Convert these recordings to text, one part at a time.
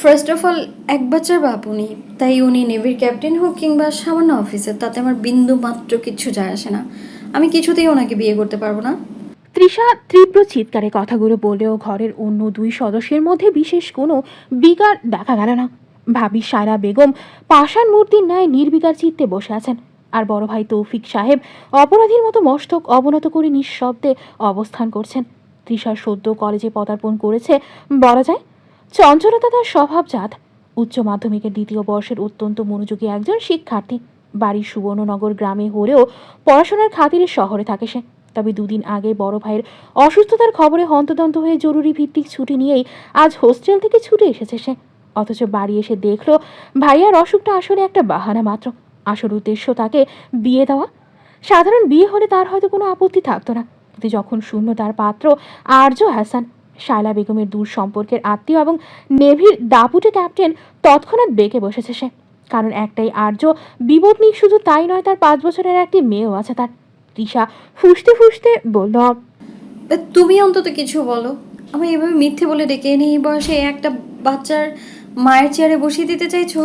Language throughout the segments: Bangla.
ফার্স্ট অফ অল এক বাচ্চার বাপ উনি, তাই উনি নেভির ক্যাপ্টেন হোক কিংবা সামান্য অফিসার, তাতে আমার বিন্দু মাত্র কিচ্ছু যায় আসে না। আমি কিছুতেই ওনাকে বিয়ে করতে পারবো না। তৃষা তীব্র চিৎকারে কথাগুলো বললেও ঘরের অন্য দুই সদস্যের মধ্যে বিশেষ কোনো বিকার দেখা গেল না। ভাবি সায়রা বেগম পাষাণ মূর্তির ন্যায় নির্বিকার চিত্তে বসে আছেন, আর বড় ভাই তৌফিক সাহেব অপরাধীর মতো মস্তক অবনত করে নিঃশব্দে অবস্থান করছেন। তৃষার সদ্য কলেজে পদার্পণ করেছে বলা যায়। চঞ্চলতা তার স্বভাবজাত। উচ্চ মাধ্যমিকের দ্বিতীয় বর্ষের অত্যন্ত মনোযোগী একজন শিক্ষার্থী। বাড়ির সুবর্ণনগর গ্রামে হলেও পড়াশোনার খাতিরে শহরে থাকে সে। তবে দুদিন আগে বড় ভাইয়ের অসুস্থতার খবরে হন্তদন্ত হয়ে জরুরি ভিত্তিক ছুটি নিয়েই আজ হোস্টেল থেকে ছুটে এসেছে সে। অথচ বাড়ি এসে দেখলো ভাইয়ার অসুখটা আসলে একটা বাহানা মাত্র। আসল উদ্দেশ্য তাকে বিয়ে দেওয়া। সাধারণ বিয়ে হলে তার হয়তো কোনো আপত্তি থাকতো না, কিন্তু যখন শূন্য তার পাত্র আরজু হাসান, শায়লা বেগমের দূর সম্পর্কের আত্মীয় এবং নেভির দাপুটে ক্যাপ্টেন, তৎক্ষণাৎ বেঁকে বসেছে সে। কারণ একটাই, আর্য বিপত্নিক। শুধু তাই নয়, তার 5 বছরের একটি মেয়েও আছে তার। তৃষা ফুঁসতে ফুঁসতে বলল, তুমি অন্তত কিছু বলো। আমি এভাবে মিথ্যে বলে ডেকে এনে এই বয়সে একটা বাচ্চার মায়ের চেয়ারে বসিয়ে দিতে চাইছো?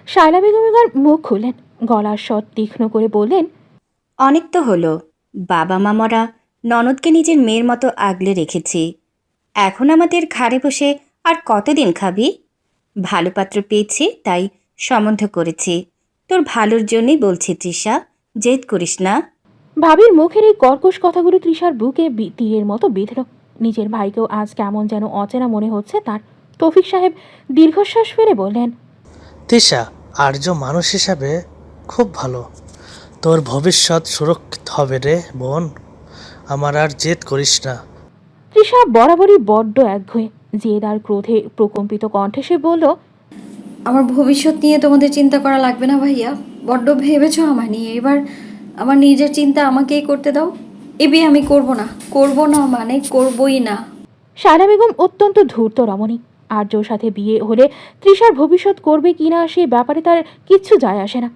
শায়লা বেগম এবার মুখ খুললেন, গলার স্বর তীক্ষ্ণ করে বললেন, অনেক তো হলো, বাবা মা মরা, ননদকে নিজের মেয়ের মতো আগলে রেখেছি। এখন আমাদের ঘাড়ে বসে আর কতদিন খাবি? ভালো পাত্র পেয়েছি তাই সম্বন্ধ করেছি। তোর ভালোর জন্যই বলছি তৃষা, জেদ করিস না। ভাবির মুখের এই কর্কশ কথাগুলো তৃষার বুকে তীরের মতো বিঁধল। নিজের ভাইকেও আজ কেমন যেন অচেনা মনে হচ্ছে তার। তৌফিক সাহেব দীর্ঘশ্বাস ফেলে বললেন, তিশা, আর্য মানুষ হিসাবে খুব ভালো। তোর ভবিষ্যৎ সুরক্ষিত হবে রে বোন। আমার আর জেদ করিস না। তৃষা বরাবরই বড্ড একঘয়ে। জেদ আর ক্রোধে প্রকম্পিত কণ্ঠে সে বলল, আমার ভবিষ্যৎ নিয়ে তোমাদের চিন্তা করা লাগবে না ভাইয়া। বড্ড ভেবেছো আমার নিয়ে। এবার আমার নিজের চিন্তা আমাকেই করতে দাও। এ বিয়ে আমি করব না। করব না মানে করবই না। শায়লা বেগম অত্যন্ত ধূর্ত রমণী। আর্যর সাথে বিয়ে হলে তৃষার ভবিষ্যৎ করবে কিনা সে ব্যাপারে তার কিচ্ছু যায় আসে না।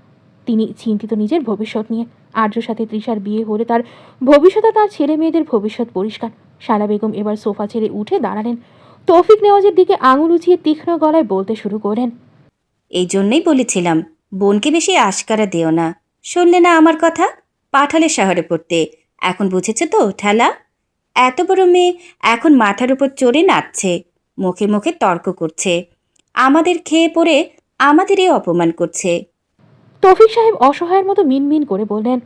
তিনি চিন্তিত নিজের ভবিষ্যৎ নিয়ে। আর্যর সাথে তৃষার বিয়ে হলে তার ভবিষ্যতে তার ছেলে মেয়েদের ভবিষ্যৎ পরিষ্কার। শায়লা বেগম এবার সোফা ছেড়ে উঠে দাঁড়ালেন। তৌফিক নেওয়াজের দিকে আঙুল উঁচিয়ে তীক্ষ্ণ গলায় বলতে শুরু করেন, এই জন্যই বলেছিলাম বোনকে বেশি আশকারা দিও না। শুনলে না আমার কথা? পাঠালে শহরে পড়তে। এখন বুঝেছে তো ঠেলা? এত বড় মেয়ে এখন মাথার উপর চড়ে নাচছে, মুখে মুখে তর্ক করছে, আমাদের খেয়ে পড়ে আমাদেরই অপমান করছে। তৌফিক সাহেব অসহায়ের মতো মিনমিন করে বললেন,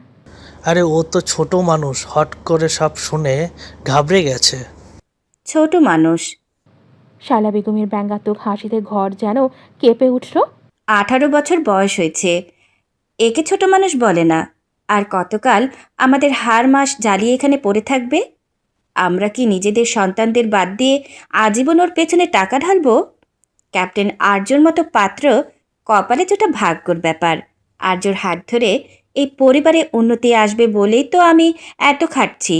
আরে ও তো ছোট মানুষ, হট করে সব শুনে ঘাবড়ে গেছে। ছোট মানুষ? শায়লা বেগমের ব্যঙ্গাত্মক হাসিতে ঘর যেন কেঁপে উঠল। 18 বছর বয়স হয়েছে, একে ছোট মানুষ বলে না। আর কতকাল আমাদের হাড় মাস জ্বালিয়ে এখানে পড়ে থাকবে? আমরা কি নিজেদের সন্তানদের বাদ দিয়ে আজীবন ওর পেছনে টাকা ঢালবো? ক্যাপ্টেন আর্যর মতো পাত্র কপালে যেটা ভাগ্যর ব্যাপার। আর্যর হাত ধরে এই পরিবারে উন্নতি আসবে বলেই তো আমি এত খাটছি,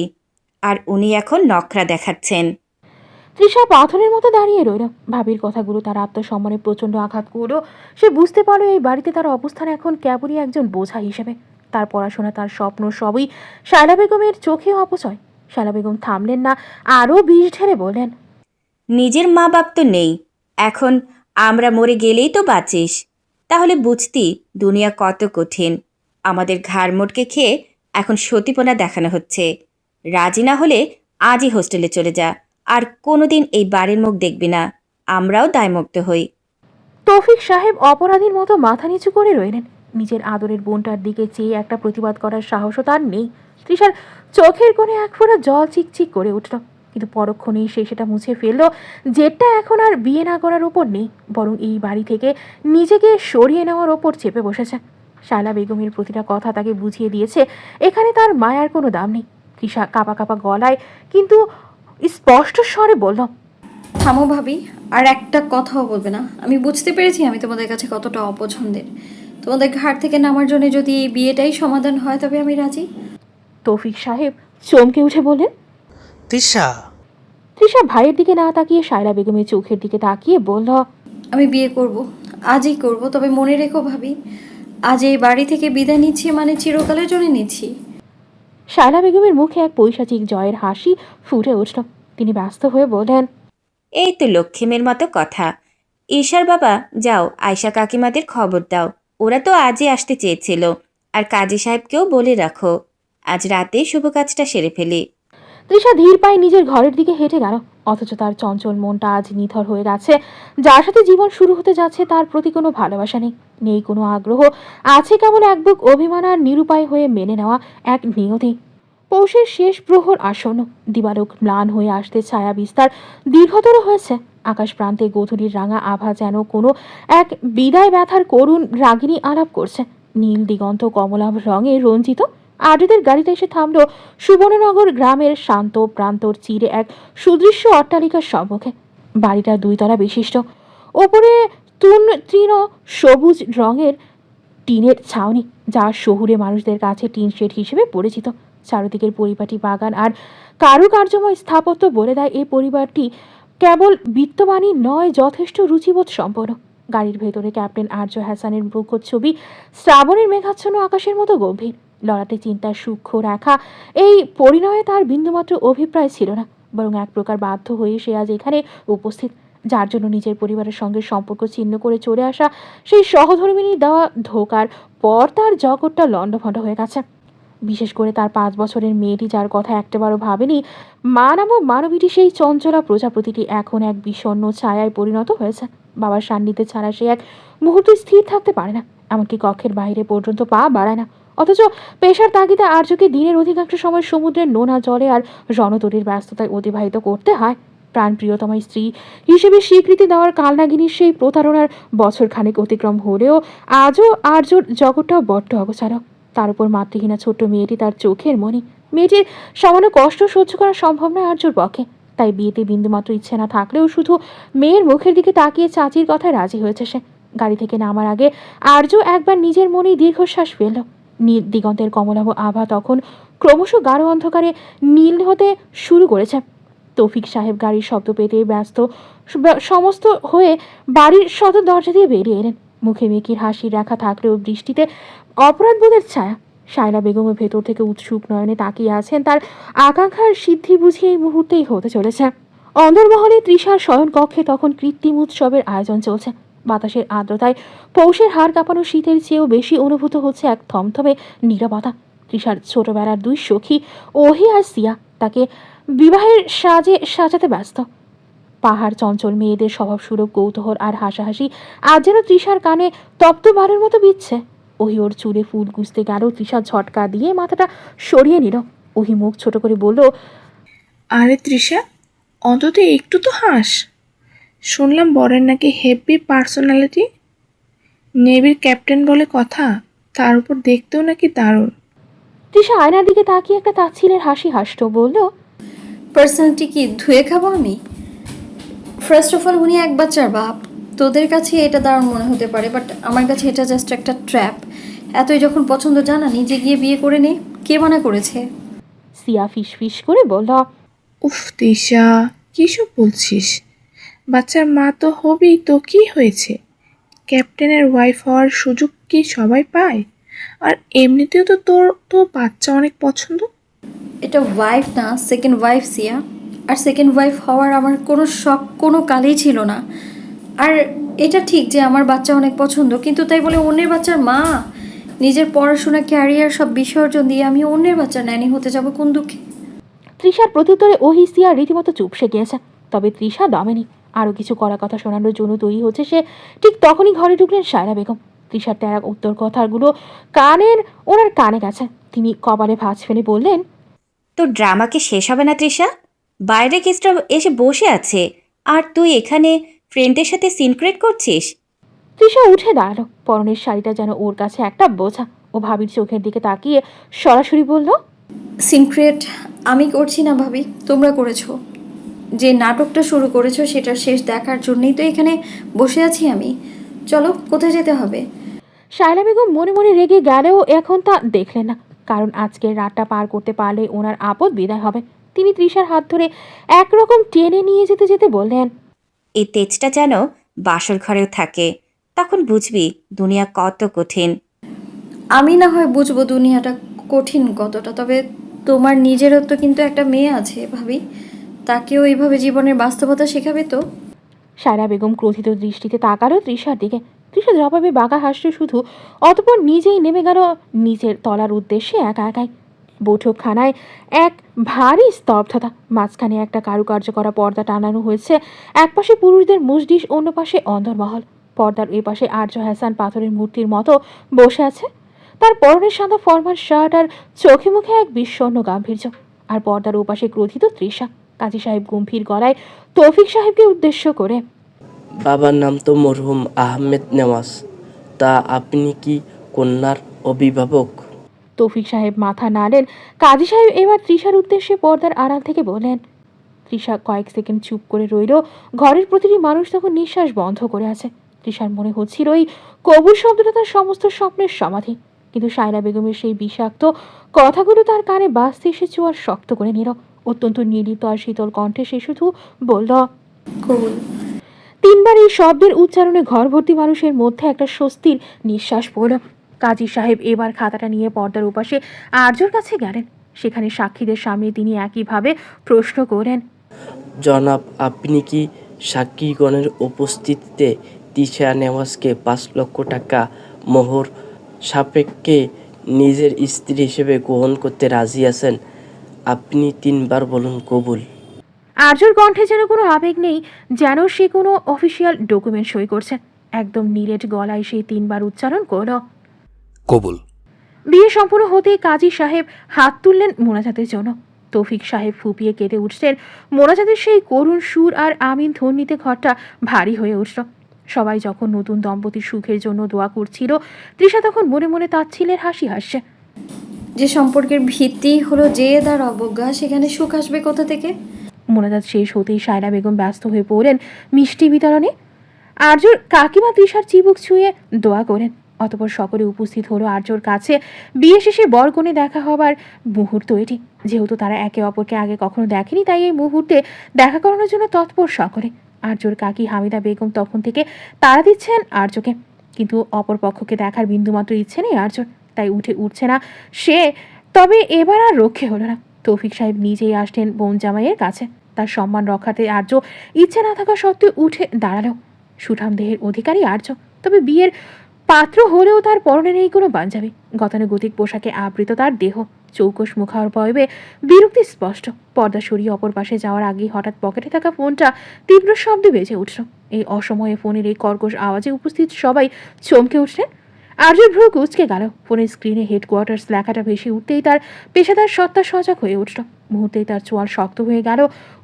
আর উনি এখন নখরা দেখাচ্ছেন। তৃষা পাথরের মতো দাঁড়িয়ে রইল। ভাবির কথাগুলো তার আত্মসম্মানে প্রচণ্ড আঘাত করলো। সে বুঝতে পারল এই বাড়িতে তার অবস্থান এখন কেবলই একজন বোঝা হিসেবে। তার পড়াশোনা, তার স্বপ্ন সবই শায়লা বেগমের চোখে অপচয়। শায়লা বেগম থামলেন না, আরও বিষ ঢেলে বললেন, নিজের মা বাপ তো নেই, এখন আমরা মরে গেলেই তো বাঁচিস। তাহলে বুঝতি দুনিয়া কত কঠিন। আমাদের ঘাড় মোটকে খেয়ে এখন সতীপনা দেখানো হচ্ছে। রাজি না হলে আজই হোস্টেলে চলে যা, আর কোনোদিন এই বাড়ির মুখ দেখবি না। আমরাও দায়মুক্ত হই। তৌফিক সাহেব অপরাধীর মতো মাথা নিচু করে রইলেন। নিজের আদরের বোনটার দিকে চেয়ে একটা প্রতিবাদ করার সাহসও তার নেই। তৃষার চোখের কোণে এক ফোঁটা জল চিকচিক করে উঠল, কিন্তু পরক্ষণেই সে সেটা মুছে ফেলল। জেদটা এখন আর বিয়ে না করার ওপর নেই, বরং এই বাড়ি থেকে নিজেকে সরিয়ে নেওয়ার ওপর চেপে বসেছে। শায়লা বেগমের প্রতিটা কথা তাকে বুঝিয়ে দিয়েছে এখানে তার মায়ার কোনো দাম নেই। তৃষা কাঁপা কাঁপা গলায় কিন্তু স্পষ্ট স্বরে বলল, থামো ভাবি, আর একটা কথাও বলবে না। আমি বুঝতে পেরেছি আমি তোমাদের কাছে কতটা অপছন্দের। তোমাদের ঘাট থেকে নামার জন্য যদি এই বিয়েটাই সমাধান হয় তবে আমি রাজি। তৌফিক সাহেব চমকে উঠে বললেন। তিশা, তৃষা ভাইয়ের দিকে না তাকিয়ে শায়লা বেগমের চোখের দিকে তাকিয়ে বলল, আমি বিয়ে করব, আজই করব। তবে মনে রেখো ভাবি, আজ এই বাড়ি থেকে বিদায় নিচ্ছি মানে চিরকালের জন্য নিচ্ছি। শায়লা বেগমের মুখে এক পৈশাচিক জয়ের হাসি ফুটে উঠল। তিনি ব্যস্ত হয়ে বললেন, এই তো লক্ষ্মীমের মতো কথা। ঈশার বাবা, যাও আয়শা কাকিমাদের খবর দাও, ওরা তো আজই আসতে চেয়েছিল। আর কাজী সাহেবকেও বলে রাখো, আজ রাতে শুভ কাজটা সেরে ফেলি। তৃষা ধীর পায়ে নিজের ঘরের দিকে হেঁটে গেল। অথচ তার চঞ্চল মনটা আজ নিথর হয়ে গেছে। যার সাথে জীবন শুরু হতে যাচ্ছে তার প্রতি কোনো ভালোবাসা নেই, নেই কোনো আগ্রহ। আছে কেবল এক বুক অভিমান আর নিরুপায় হয়ে মেনে নেওয়া এক নিয়তি। পৌষের শেষ প্রহর আসন্ন। দিবালোক ম্লান হয়ে আসতে ছায়া বিস্তার দীর্ঘতর হয়েছে। আকাশ প্রান্তে গোধূলির রাঙা আভা যেন কোনো এক বিদায় ব্যথার করুণ রাগিনী আলাপ করছে। নীল দিগন্ত কমলা রঙে রঞ্জিত আর্যদের গাড়িটা এসে থামল সুবর্ণনগর গ্রামের শান্ত প্রান্তর চিরে এক সুদৃশ্য অট্টালিকার সম্মুখে। বাড়িটা 2 তলা বিশিষ্ট। ওপরে তৃণ সবুজ রঙের টিনের ছাউনি, যা শহুরে মানুষদের কাছে টিন শেড হিসেবে পরিচিত। চারিদিকের পরিপাটি বাগান আর কারুকার্যময় স্থাপত্য বলে দেয় এই পরিবারটি কেবল বিত্তবানই নয়, যথেষ্ট রুচিবোধ সম্পন্ন। গাড়ির ভেতরে ক্যাপ্টেন আর্য হাসানের মুখচ্ছবি শ্রাবণের মেঘাচ্ছন্ন আকাশের মতো গম্ভীর। লড়াটে চিন্তার সূক্ষ্ম রেখা এই পরিণয়ে তার বিন্দুমাত্র অভিপ্রায় ছিল না, বরং এক প্রকার বাধ্য হয়ে সে আজ এখানে উপস্থিত, যার জন্য নিজের পরিবারের সঙ্গে সম্পর্ক ছিন্ন করে চলে আসা সেই সহধর্মিনী দেওয়া ধোকার পর তার জগৎটা লণ্ডভণ্ড হয়ে গেছে। বিশেষ করে তার 5 বছরের মেয়েটি, যার কথা একটাবারও ভাবেনি, মানব মানবীটি সেই চঞ্চলা প্রজাপতিটি এখন এক বিষণ্ণ ছায়ায় পরিণত হয়েছে। বাবার সান্নিধ্যে ছাড়া সে এক মুহূর্তে স্থির থাকতে পারে না, এমনকি কক্ষের বাইরে পর্যন্ত পা বাড়ায় না। অথচ পেশার তাগিদে আর্যকে দিনের অধিকাংশ সময় সমুদ্রের নোনা জলে আর রণতরীর ব্যস্ততায় অতিবাহিত করতে হয়। প্রাণ প্রিয়তমা স্ত্রী হিসেবে স্বীকৃতি দেওয়ার কালনাগিনীর সেই প্রতারণার বছরখানেক অতিক্রম হলেও আজও আর্যর জগৎটাও বড্ড অগোছালো। তার উপর মাতৃহীনা ছোট্ট মেয়েটি তার চোখের মণি। মেয়েটির সামান্য কষ্ট সহ্য করা সম্ভব নয় আর্যর পক্ষে। তাই বিয়েতে বিন্দুমাত্র ইচ্ছে না থাকলেও শুধু মেয়ের মুখের দিকে তাকিয়ে চাচির কথায় রাজি হয়েছে সে। গাড়ি থেকে নামার আগে আর্য একবার নিজের মনেই দীর্ঘশ্বাস ফেলল। নীল দিগন্তের কমলাভ আভা তখন ক্রমশ গাঢ় অন্ধকারে নীল হতে শুরু করেছে। তৌফিক সাহেব গাড়ির শব্দ পেতে ব্যস্ত সমস্ত হয়ে বাড়ির সদর দরজা দিয়ে বেরিয়ে এলেন। মুখে মেকির হাসির রেখা থাকলেও বৃষ্টিতে অপরাধবোধের ছায়া। শায়লা বেগমের ভেতর থেকে উৎসুক নয়নে তাকিয়ে আছেন, তার আকাঙ্ক্ষার সিদ্ধি বুঝি এই মুহূর্তেই হতে চলেছে। অন্দরমহলে তৃষার শয়ন কক্ষে তখন কৃত্রিম উৎসবের আয়োজন চলছে। বাতাসের আর্দ্রতায় পৌষের হাড় কাঁপানো শীতের চেয়েও বেশি অনুভূত হচ্ছে এক থমথমে নীরবতা। তৃষার ছোটবেলার 2 সখী ওহি আর সিয়া তাকে বিবাহের সাজে সাজাতে ব্যস্ত। পাহাড় চঞ্চল মেয়েদের স্বভাব সুলভ কৌতূহল আর হাসাহাসি আজ যেন তৃষার কানে তপ্ত বারের মতো বিচ্ছে। ওহি ওর চুলে ফুল গুজতে গেল, তৃষা ঝটকা দিয়ে মাথাটা সরিয়ে নিল। ওহি মুখ ছোট করে বলল, আরে তৃষা, অন্তত একটু তো হাস। শুনলাম বরের নাকি হেভি পার্সোনালিটি, নেভির ক্যাপ্টেন বলে কথা, তার উপর দেখতেও নাকি দারুণ। তৃষা আয়নার দিকে তাকিয়ে একটা তাচ্ছিলের হাসি হাসতো, বলল, পার্সোনালিটি কি ধুয়ে খাবো আমি? ফার্স্ট অফ অল উনি এক বাচ্চার বাপ। তোদের কাছে এটা দারুণ মনে হতে পারে, বাট আমার কাছে এটা জাস্ট একটা ট্র্যাপ। এতই যখন পছন্দ, জানা নিজে গিয়ে বিয়ে করে নে। কে মানা করেছে? সিয়া ফিস ফিস করে বলল, উফ তৃষা, কী সব বলছিস? বাচ্চার মা তো হবি, তো কি হয়েছে? ক্যাপ্টেনের ওয়াইফ হওয়ার সুযোগ কি সবাই পায়? আর এমনিতেও তো তোর তো বাচ্চা অনেক পছন্দ। এটা ওয়াইফ না, সেকেন্ড ওয়াইফ সিয়া। আর সেকেন্ড ওয়াইফ হওয়ার আমার কোনো শখ কোনো কালেই ছিল না। আর এটা ঠিক যে আমার বাচ্চা অনেক পছন্দ, কিন্তু তাই বলে অন্যের বাচ্চার মা? নিজের পড়াশোনা, ক্যারিয়ার সব বিসর্জন দিয়ে আমি অন্যের বাচ্চার ন্যানি হতে যাব কোন দুঃখে? তৃষার প্রত্যুত্তরে ওহি সিয়া রীতিমতো চুপসে গিয়েছে। তবে তৃষা দমেনি, আরও কিছু কড়া কথা শোনানোর জন্য তৈরি হচ্ছে সে। ঠিক তখনই ঘরে ঢুকলেন শায়লা বেগম। তৃষার তেরা উত্তর কথাগুলো ওনার কানে গেছে। তিনি কপালে ভাঁজ ফেলে বললেন, তো ড্রামা কি শেষ হবে না তৃষা? বাইরে গেস্টরা এসে বসে আছে, আর তুই এখানে ফ্রেন্ডের সাথে সিন ক্রিয়েট করছিস? তৃষা উঠে দাঁড়ালো। পরনের শাড়িটা যেন ওর কাছে একটা বোঝা। ও ভাবির চোখের দিকে তাকিয়ে সরাসরি বলল, সিনক্রেট আমি করছি না ভাবি, তোমরা করেছো। যে নাটকটা শুরু করেছো সেটার শেষ দেখার জন্যই তো এখানে বসে আছি আমি। চলো, কোথায় যেতে হবে? শায়লা বেগম মনে মনে রেগে গেলেও এখন তা দেখলেন না, কারণ আজকের রাতটা পার করতে পারলে ওনার আপদ বিদায় হবে। তিনি তৃষার হাত ধরে একরকম টেনে নিয়ে যেতে যেতে বললেন, এই তেজটা যেন বাসর ঘরেও থাকে, তখন বুঝবি দুনিয়া কত কঠিন। আমি না হয় বুঝবো দুনিয়াটা কঠিন কতটা, তবে তোমার নিজেরও তো কিন্তু একটা মেয়ে আছে ভাবি, তাকেও এইভাবে জীবনের বাস্তবতা শেখাবে তো। সায়রা বেগম ক্রোধিত দৃষ্টিতে তাকালো তৃষার দিকে। তৃষা জবাবে বাঁকা হাসল শুধু, অতপর নিজেই নেমে গেল নিচের তলার উদ্দেশ্যে একা একাই। বৈঠকখানায় এক ভারী স্তব্ধতা। মাঝখানে একটা কারুকার্য করা পর্দা টানানো হয়েছে। একপাশে পুরুষদের মজলিস, অন্য পাশে অন্দরমহল। পর্দার ওই পাশে আর্য হাসান পাথরের মূর্তির মতো বসে আছে। তার পরনের সাদা ফরমাল শার্ট আর চোখে মুখে এক বিষণ্ণ গাম্ভীর্য। আর পর্দার ওপাশে ক্রোধিত তৃষা। কাজী সাহেব গম্ভীর গলায় তৌফিক সাহেবকে উদ্দেশ্য করে, বাবার নাম তো মরহুম আহমেদ নেওয়াজ, তা আপনি কি কন্যার অভিভাবক? তৌফিক সাহেব মাথা নাড়লেন। কাজী সাহেব এবার তৃষার উদ্দেশ্যে পর্দার আড়াল থেকে বলেন। তৃষা কয়েক সেকেন্ড চুপ করে রইল। ঘরের প্রতিটি মানুষ তখন নিঃশ্বাস বন্ধ করে আছে। তৃষার মনে হচ্ছিল এই কবুল শব্দটা তার সমস্ত স্বপ্নের সমাধি। কিন্তু সায়রা বেগমের সেই বিষাক্ত কথাগুলো তার কানে বাজতে এসে চোয়ার শক্ত করে নিল। অত্যন্ত নির্লিপ্ত আর শীতল কণ্ঠে সে শুধু বলল, কবুল। তিনবার এই শব্দের উচ্চারণে ঘর ভর্তি মানুষের মধ্যে একটা স্বস্তির নিঃশ্বাস পড়ল। কাজী সাহেব এবার খাতাটা নিয়ে পর্দার উপাশে আর্যর কাছে গেলেন। সেখানে সাক্ষীদের সামনে তিনি একইভাবে প্রশ্ন করেন, জনাব, আপনি কি সাক্ষীগণের উপস্থিতিতে তিশা নেওয়াজকে 5 লক্ষ টাকা মোহর সাপেক্ষে নিজের স্ত্রী হিসেবে গ্রহণ করতে রাজি আছেন? আপনি 3বার বলুন কবুল। আর্যর কণ্ঠে যেন কোনো আবেগ নেই, যেন সে কোনো অফিসিয়াল ডকুমেন্ট সই করছে। একদম নিরেট গলায় সেই 3বার উচ্চারণ করল, কবুল। বিয়ে সম্পূর্ণ হতেই কাজী সাহেব হাত তুললেন মোনাজাতের জন্য। তৌফিক সাহেব ফুপিয়ে কেঁদে উঠছেন। মোনাজাতের সেই করুণ সুর আর আমিন ধ্বনিতে ঘরটা ভারী হয়ে উঠল। সবাই যখন নতুন দম্পতির সুখের জন্য দোয়া করছিল, তৃষা তখন মনে মনে তাচ্ছিলের হাসি হাসছে। যে সম্পর্কের ভিত্তি হলো জেদ আর অবজ্ঞা, সেখানে সুখ আসবে কোথা থেকে? মোনাজাত শেষ হতেই সায়রা বেগম ব্যস্ত হয়ে পড়লেন মিষ্টি বিতরণে। আর্যর কাকিমা তৃষার চিবুক ছুঁয়ে দোয়া করেন। অতপর সকলে উপস্থিত হলো আর্যর কাছে। বিয়ে শেষে বরকনে দেখা হবার মুহূর্ত এটি। যেহেতু তারা একে অপরকে আগে কখনো দেখেনি, তাই এই মুহূর্তে দেখা করানোর জন্য তৎপর সকলে। আর্যর কাকি হামিদা বেগম তখন থেকে তাড়া দিচ্ছেন আর্যকে, কিন্তু অপর পক্ষকে দেখার বিন্দুমাত্র ইচ্ছে নেই আর্যর, তাই উঠে উঠছে না সে। তবে এবার আর রক্ষে হলো না। তৌফিক সাহেব নিজেই আসলেন বোন জামাইয়ের কাছে। তার সম্মান রক্ষাতে আর্য ইচ্ছে না থাকা সত্ত্বেও উঠে দাঁড়ালো। সুঠাম দেহের অধিকারী আর্য, তবে বিয়ের পাত্র হলেও তার পরনে নেই কোনো পাঞ্জাবি। গতানুগতিক পোশাকে আবৃত তার দেহ। চৌকস মুখাবয়বে বিরক্তি স্পষ্ট। পর্দা সরিয়ে অপর পাশে যাওয়ার আগেই হঠাৎ পকেটে থাকা ফোনটা তীব্র শব্দে বেজে উঠল। এই অসময়ে ফোনের এই কর্কশ আওয়াজে উপস্থিত সবাই চমকে উঠলেন। আর্যর ভ্রু কুঁচকে গেল। ফোনের স্ক্রিনে হেডকোয়ার্টার্স লেখাটা ভেসে উঠতেই তার পেশাদার সত্তা সজাগ হয়ে উঠল। মুহূর্তেই তার চোয়াল শক্ত হয়ে গেল।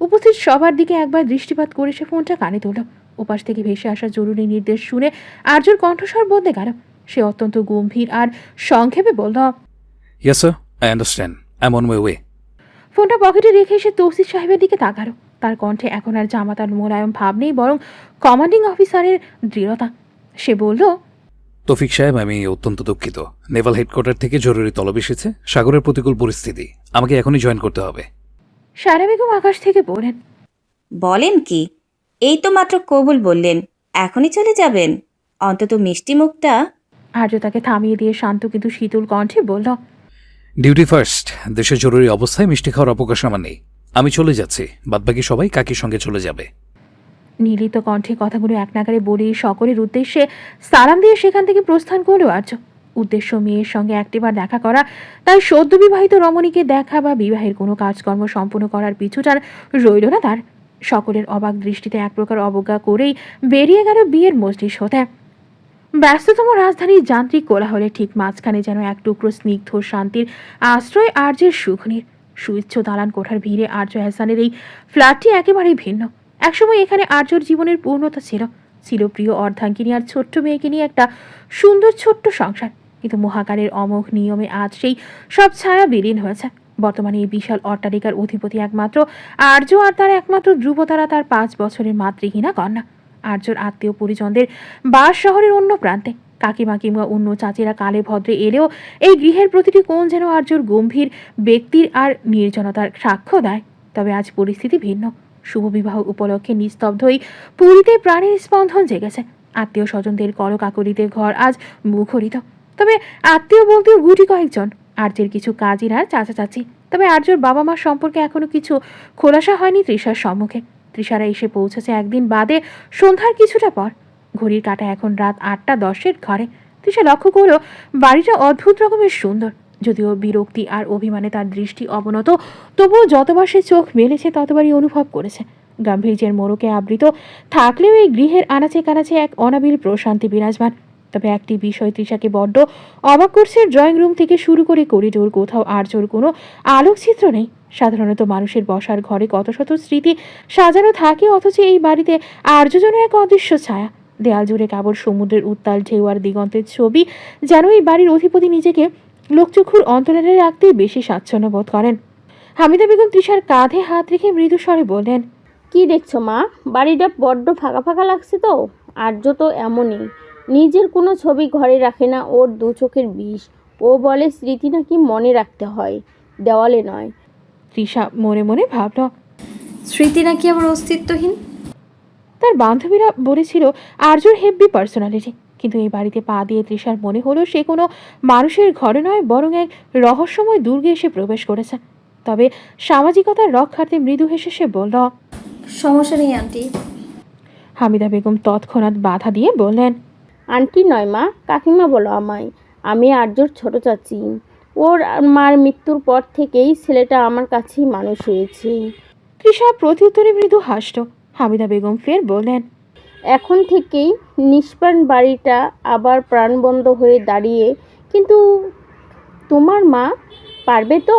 উপস্থিত সবার দিকে একবার দৃষ্টিপাত করে সে ফোনটা কানে তুলল। ওপাশ থেকে ভেসে আসা জরুরি নির্দেশ শুনে আর্যর কণ্ঠস্বর বদলে গেল। সে অত্যন্ত গম্ভীর আর সংক্ষেপে বলল, Yes, sir. I understand. I'm on my way. ফোনটা পকেটে রেখে সে তৌসিফ সাহেবের দিকে তাকালো। তার কণ্ঠে এখন আর জামাতার মোলায়ম ভাব নেই, বরং কমান্ডিং অফিসারের দৃঢ়তা। সে বলল, তৌফিক সাহেব, আমি অত্যন্ত দুঃখিত। নেভাল হেডকোয়ার্টার থেকে জরুরি তলব এসেছে। সাগরের প্রতিকূল পরিস্থিতি, আমাকে এখনই জয়েন করতে হবে। সায়রা বেগম আকাশ থেকে বলেন, বলেন কি? এই তো মাত্র কবুল বললেন, এখনই চলে যাবেন? অন্তত মিষ্টি মুখটা। আর্য তাকে থামিয়ে দিয়ে শান্ত কিন্তু শীতল কণ্ঠে বলল, ডিউটি ফার্স্ট। দেশের জরুরি অবস্থায় মিষ্টি খাওয়ার অবকাশ আমার নেই। আমি চলে যাচ্ছি, বাদবাকি সবাই কাকির সঙ্গে চলে যাবে। নীলিত কণ্ঠে কথাগুলো এক নাগারে বলেই সকলের উদ্দেশ্যে সালাম দিয়ে সেখান থেকে প্রস্থান করল আর্য। উদ্দেশ্য মেয়ের সঙ্গে একটিবার দেখা করা, তাই সদ্য বিবাহিত রমণীকে দেখা বা বিবাহের কোনো কাজকর্ম সম্পূর্ণ করার পিছুটার রইল না তার। সকলের অবাক দৃষ্টিতে এক প্রকার অবজ্ঞা করেই বেরিয়ে গেল বিয়ের মজলিস হতে। ব্যস্ততম রাজধানীর যান্ত্রিক কোলাহলে ঠিক মাঝখানে যেন এক টুকরো স্নিগ্ধ শান্তির আশ্রয় আর্যের সুখনির। সুইচ্ছ দালান কোঠার ভিড়ে আর্য হাসানের এই ফ্ল্যাটটি একেবারেই ভিন্ন। একসময় এখানে আর্যর জীবনের পূর্ণতা ছিল। ছিল প্রিয় অর্ধাঙ্গিনী আর ছোট্ট মেয়েকে নিয়ে একটা সুন্দর ছোট্ট সংসার। কিন্তু মহাকালের অমোঘ নিয়মে আজ সেই সব ছায়া বিলীন হয়েছে। বর্তমানে এই বিশাল অট্টালিকার অধিপতি একমাত্র আর্য, আর তার একমাত্র ধ্রুবতারা তার 5 বছরের মাতৃহীনা কন্যা। আর্যর আত্মীয় পরিজনদের বাস শহরের অন্য প্রান্তে। কাকিমা কিংবা অন্য চাচিরা কালে ভদ্রে এলেও এই গৃহের প্রতিটি কোণ যেন আর্যর গম্ভীর ব্যক্তির আর নির্জনতার সাক্ষ্য দেয়। তবে আজ পরিস্থিতি ভিন্ন। শুভ বিবাহ উপলক্ষে নিস্তব্ধই পুরীতে প্রাণের স্পন্দন জেগেছে। আত্মীয় স্বজনদের কলকাকলিতে ঘর আজ মুখরিত। তবে আত্মীয় বলতেও গুটি কয়েকজন। আর্যের কিছু কাজিরা, চাচা চাচি, তবে আর্যর বাবা মা সম্পর্কে এখনো কিছু খোলাসা হয়নি তৃষার সম্মুখে। তৃষারা এসে পৌঁছেছে একদিন বাদে সন্ধ্যার কিছুটা পর। ঘড়ির কাঁটা এখন রাত 8:10 ঘরে। তৃষা লক্ষ্য করলো বাড়িটা অদ্ভুত রকমের সুন্দর। যদিও বিরক্তি আর অভিমানে তার দৃষ্টি অবনত, তবুও যতবার সে চোখ মেলেছে ততবারই অনুভব করেছে গাম্ভীর্যের মোড়কে আবৃত থাকলেও এই গৃহের আনাচে কানাচে এক অনাবিল প্রশান্তি বিরাজমান। তবে একটি বিষয় তৃষাকে বড্ড অবাক করছে, ড্রয়িং রুম থেকে শুরু করে করিডোর কোথাও আর্যর কোনো আলোকচিত্র নেই। সাধারণত মানুষের বসার ঘরে কত শত স্মৃতি সাজানো থাকে, অথচ এই বাড়িতে আর্য যেন এক অদৃশ্য ছায়া। দেয়াল জুড়ে কেবল সমুদ্রের উত্তাল ঢেউ আর দিগন্তের ছবি, যেন এই বাড়ির অধিপতি নিজেকে লোকচক্ষুর অন্তরালে রাখতেই বেশি স্বাচ্ছন্দ্য বোধ করেন। হামিদা বেগম তৃষার কাঁধে হাত রেখে মৃদু স্বরে বললেন, কি দেখছো মা? বাড়িটা বড্ড ফাঁকা ফাঁকা লাগছে তো। আর্য তো এমনই, নিজের কোনো ছবি ঘরে রাখে না, ওর দু চোখের বিষ। ও বলে স্মৃতি নাকি মনে রাখতে হয়, দেওয়ালে নয়। তৃষা মনে মনে ভাবল, স্মৃতি নাকি আমার অস্তিত্বহীন। তার বান্ধবীরা বলেছিল আর্যর হেভি পার্সোনালিটি, কিন্তু এই বাড়িতে পা দিয়ে তৃষার মনে হলো সে কোনো মানুষের ঘরে নয়, বরং এক রহস্যময় দুর্গে এসে প্রবেশ করেছে। তবে সামাজিকতার রক্ষার্থে মৃদু হেসে সে বলল, সমস্যা নেই আন্টি। হামিদা বেগম তৎক্ষণাৎ বাধা দিয়ে বললেন, আন্টি নয় মা, কাকিমা বলো আমায়। আমি আর্যর ছোট চাচি। ওর মার মৃত্যুর পর থেকেই ছেলেটা আমার কাছেই মানুষ হয়েছে। তৃষা প্রত্যুত্তরে মৃদু হাসল। হামিদা বেগম ফের বললেন, এখন থেকেই নিষ্প্রাণ বাড়িটা আবার প্রাণবন্ধ হয়ে দাঁড়িয়ে। কিন্তু তোমার মা পারবে তো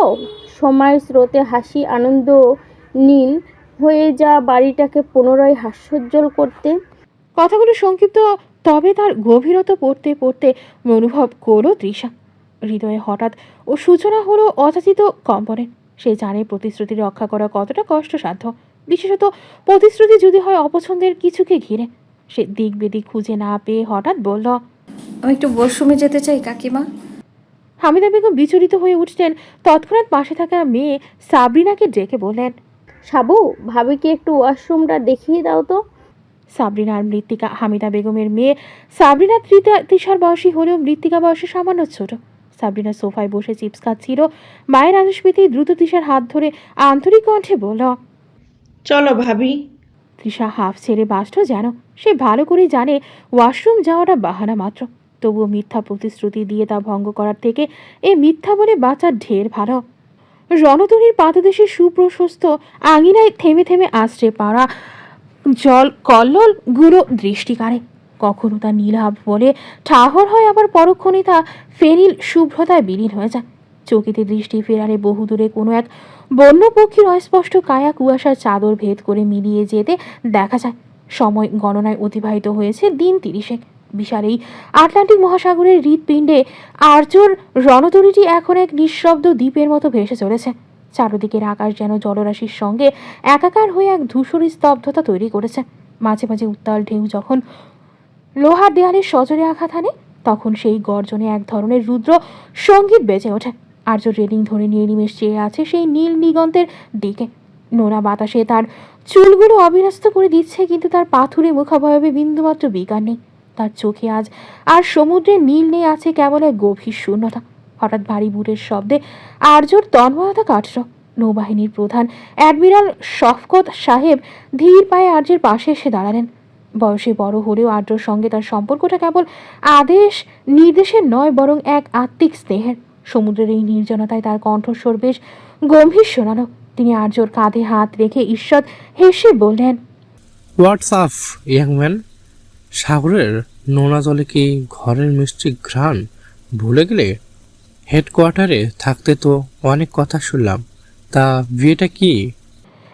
সময়ের স্রোতে হাসি আনন্দ নীল হয়ে যা বাড়িটাকে পুনরায় হাস্যোজ্জ্বল করতে? কথাগুলো সংক্ষিপ্ত, তবে তার গভীরতা পড়তে পড়তে অনুভব করল তৃষা। হৃদয়ে হঠাৎ ও সূচনা হলো অযাচিত কম্পনে। সে জানে প্রতিশ্রুতি রক্ষা করা কতটা কষ্টসাধ্য, বিশেষত প্রতিশ্রুতি যদি হয় অপছন্দের কিছুকে ঘিরে। সে দিক বেদিক খুঁজে না পেয়ে হঠাৎ বলল, আমি একটু ওয়াশরুমে যেতে চাই কাকিমা। হামিদা বেগম বিচলিত হয়ে উঠলেন। তৎক্ষণাৎ পাশে থাকা মেয়ে সাবরিনাকে ডেকে বললেন, সাবু, ভাবিকে একটু ওয়াশরুমটা দেখিয়ে দাও তো। সাবরিনা আর মৃত্তিকা হামিদা বেগমের মেয়ে। সাবরিনা তৃষার বয়সী হলেও মৃত্তিকা বয়সে সামান্য ছোট। সাবরিনা সোফায় বসে চিপস খাচ্ছিল। মায়ের আদেশ পেতেই দ্রুত তৃষার হাত ধরে আন্তরিক কণ্ঠে বলল, চলো ভাবি। তৃষা হাফ ছেড়ে বাসল, যেন সে ভালো করে জানে ওয়াশরুম যাওয়াটা বাহানা মাত্র। তবুও মিথ্যা প্রতিশ্রুতি দিয়ে তা ভঙ্গ করার থেকে এই মিথ্যা বলে বাঁচা ঢের ভালো। রণতরীর পাদদেশে সুপ্রশস্ত আঙিনায় থেমে থেমে আসছে পাড়া জল কল্লোল গুলো দৃষ্টিকারে। কখনো তা নীলাভ বলে ঠাহর হয়, আবার পরক্ষণে তা ফেনিল শুভ্রতায় বিলীন হয়ে যায়। চকিতে দৃষ্টি ফেরালে বহুদূরে কোনো এক বন্য পক্ষীর অস্পষ্ট কায়া কুয়াশার চাদর ভেদ করে মিলিয়ে যেতে দেখা যায়। সময় গণনায় অতিবাহিত হয়েছে দিন 30। বিশাল এই আটলান্টিক মহাসাগরের হৃৎপিণ্ডে আর্যর রণতরীটি এখন এক নিঃশব্দ দ্বীপের মতো ভেসে চলেছে। চারদিকের আকাশ যেন জলরাশির সঙ্গে একাকার হয়ে এক ধূসরি স্তব্ধতা তৈরি করেছে। মাঝে মাঝে উত্তাল ঢেউ যখন লোহার দেয়ালের সজোরে আঘাত হানে, তখন সেই গর্জনে এক ধরনের রুদ্র সঙ্গীত বেজে ওঠে। আর্য রেলিং ধরে নিয়ে নিমেষ চেয়ে আছে সেই নীল নিগন্তের দিকে। নোনা বাতাসে তার চুলগুলো অবিন্যস্ত করে দিচ্ছে, কিন্তু তার পাথুরে মুখাবয়বে বিন্দুমাত্র বিকার নেই। তার চোখে আজ আর সমুদ্রের নীল নেই, আছে কেবল এক গভীর শূন্যতা। হঠাৎ ভারী বুটের শব্দে আর্যর তন্ময়তা কাটল। নৌবাহিনীর প্রধান অ্যাডমিরাল শফকত সাহেব ধীর পায়ে আর্যের পাশে এসে দাঁড়ালেন। বয়সে বড় হলেও আর্যর সঙ্গে তার সম্পর্কটা কেবল আদেশ নির্দেশের নয়, বরং এক আত্মিক স্নেহের। সমুদ্রের এই নির্জনতায় তার কণ্ঠস্বর বেশ গম্ভীর শোনালো। তিনি আর্যর কাঁধে হাত রেখে ঈষৎ হেসে বললেন, হোয়াটস আপ ইয়াং ম্যান? সাগরের নোনা জলে কি ঘরের মিষ্টি ঘ্রাণ ভুলে গেলে? হেডকোয়ার্টারে থাকতে তো অনেক কথা শুনলাম, তা বিয়েটা কি?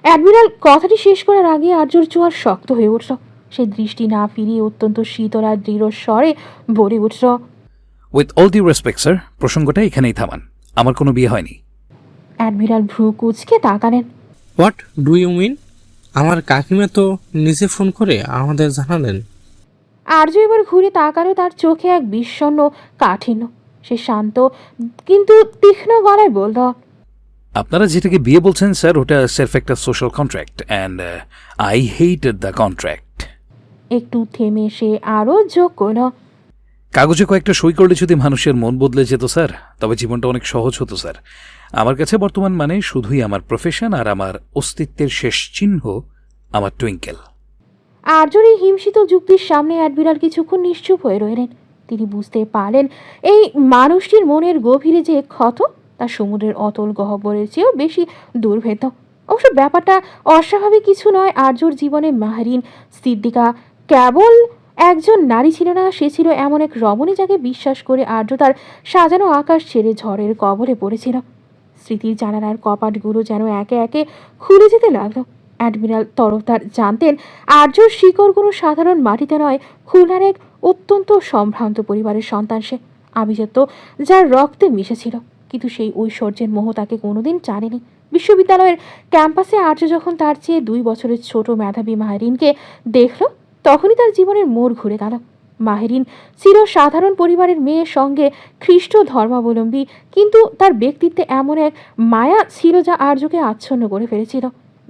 অ্যাডমিরাল কথাটি শেষ করার আগে আর্যর চোয়ার শক্ত হয়ে উঠল। সে দৃষ্টি না ফিরিয়ে অত্যন্ত শীতল আর দৃঢ় স্বরে বলে উঠল, with all due respect sir, প্রসঙ্গটা এখানেই থামান। আমার কোনো বিয়ে হয়নি। অ্যাডমিরাল ভ্রু কুঁচকে তাকালেন। What do you mean? আমার কাকিমা তো নিজে ফোন করে আমাদের জানালেন। আর্য এবার ঘুরে তাকালো, তার চোখে এক বিষণ্ণ কাঠিন্য। সে শান্ত কিন্তু তীক্ষ্ণ গলায় বলল, আপনারা যেটাকে বিয়ে বলছেন স্যার, ওটা সেলফ একটা social contract, and I hate the contract. একটু থেমে সে আরও যোগ করল, কাগজে কয়েকটা সই করলে যদি মানুষের মন বদলে যেত স্যার, তবে জীবনটা অনেক সহজ হতো স্যার। আমার কাছে বর্তমান মানে শুধুই আমার প্রফেশন আর আমার অস্তিত্বের শেষ চিহ্ন আমার টুইঙ্কেল। আর্যর এই হিমশীত যুক্তির সামনে অ্যাডমিরাল কিছুক্ষণ নিশ্চুপ হয়ে রইলেন। তিনি বুঝতে পারলেন এই মানুষটির মনের গভীরে যে ক্ষত তা সমুদ্রের অতল গহ্বরের চেয়েও বেশি দুর্ভেদ্য। অবশ্য ব্যাপারটা অস্বাভাবিক কিছু নয়। আর্যর জীবনে মাহরিন সিদ্দিকা কেবল একজন নারী ছিল না, সে ছিল এমন এক রমণী যাকে বিশ্বাস করে আর্য তার সাজানো আকাশ ছেড়ে ঝড়ের কবলে পড়েছিল। স্মৃতির জানালার কপাটগুলো যেন একে একে খুলে যেতে লাগলো। অ্যাডমিরাল তরফদার জানতেন আর্যর শিকড় কোনো সাধারণ মাটিতে নয়, খুলনার এক অত্যন্ত সম্ভ্রান্ত পরিবারের সন্তান সে। আভিজাত্য যার রক্তে মিশেছিল, কিন্তু সেই ঐশ্বর্যের মোহ তাকে কোনোদিন টানেনি। বিশ্ববিদ্যালয়ের ক্যাম্পাসে আর্য যখন তার চেয়ে 2 বছরের ছোট মেধাবী মাহরিনকে দেখল, তখনই তার জীবনের মোড় ঘুরে গেল। মাহরিন ছিল সাধারণ পরিবারের মেয়ের সঙ্গে খ্রিস্ট ধর্মাবলম্বী, কিন্তু তার ব্যক্তিত্বে এমন এক মায়া ছিল যা আর্যকে আচ্ছন্ন করে ফেলেছিল।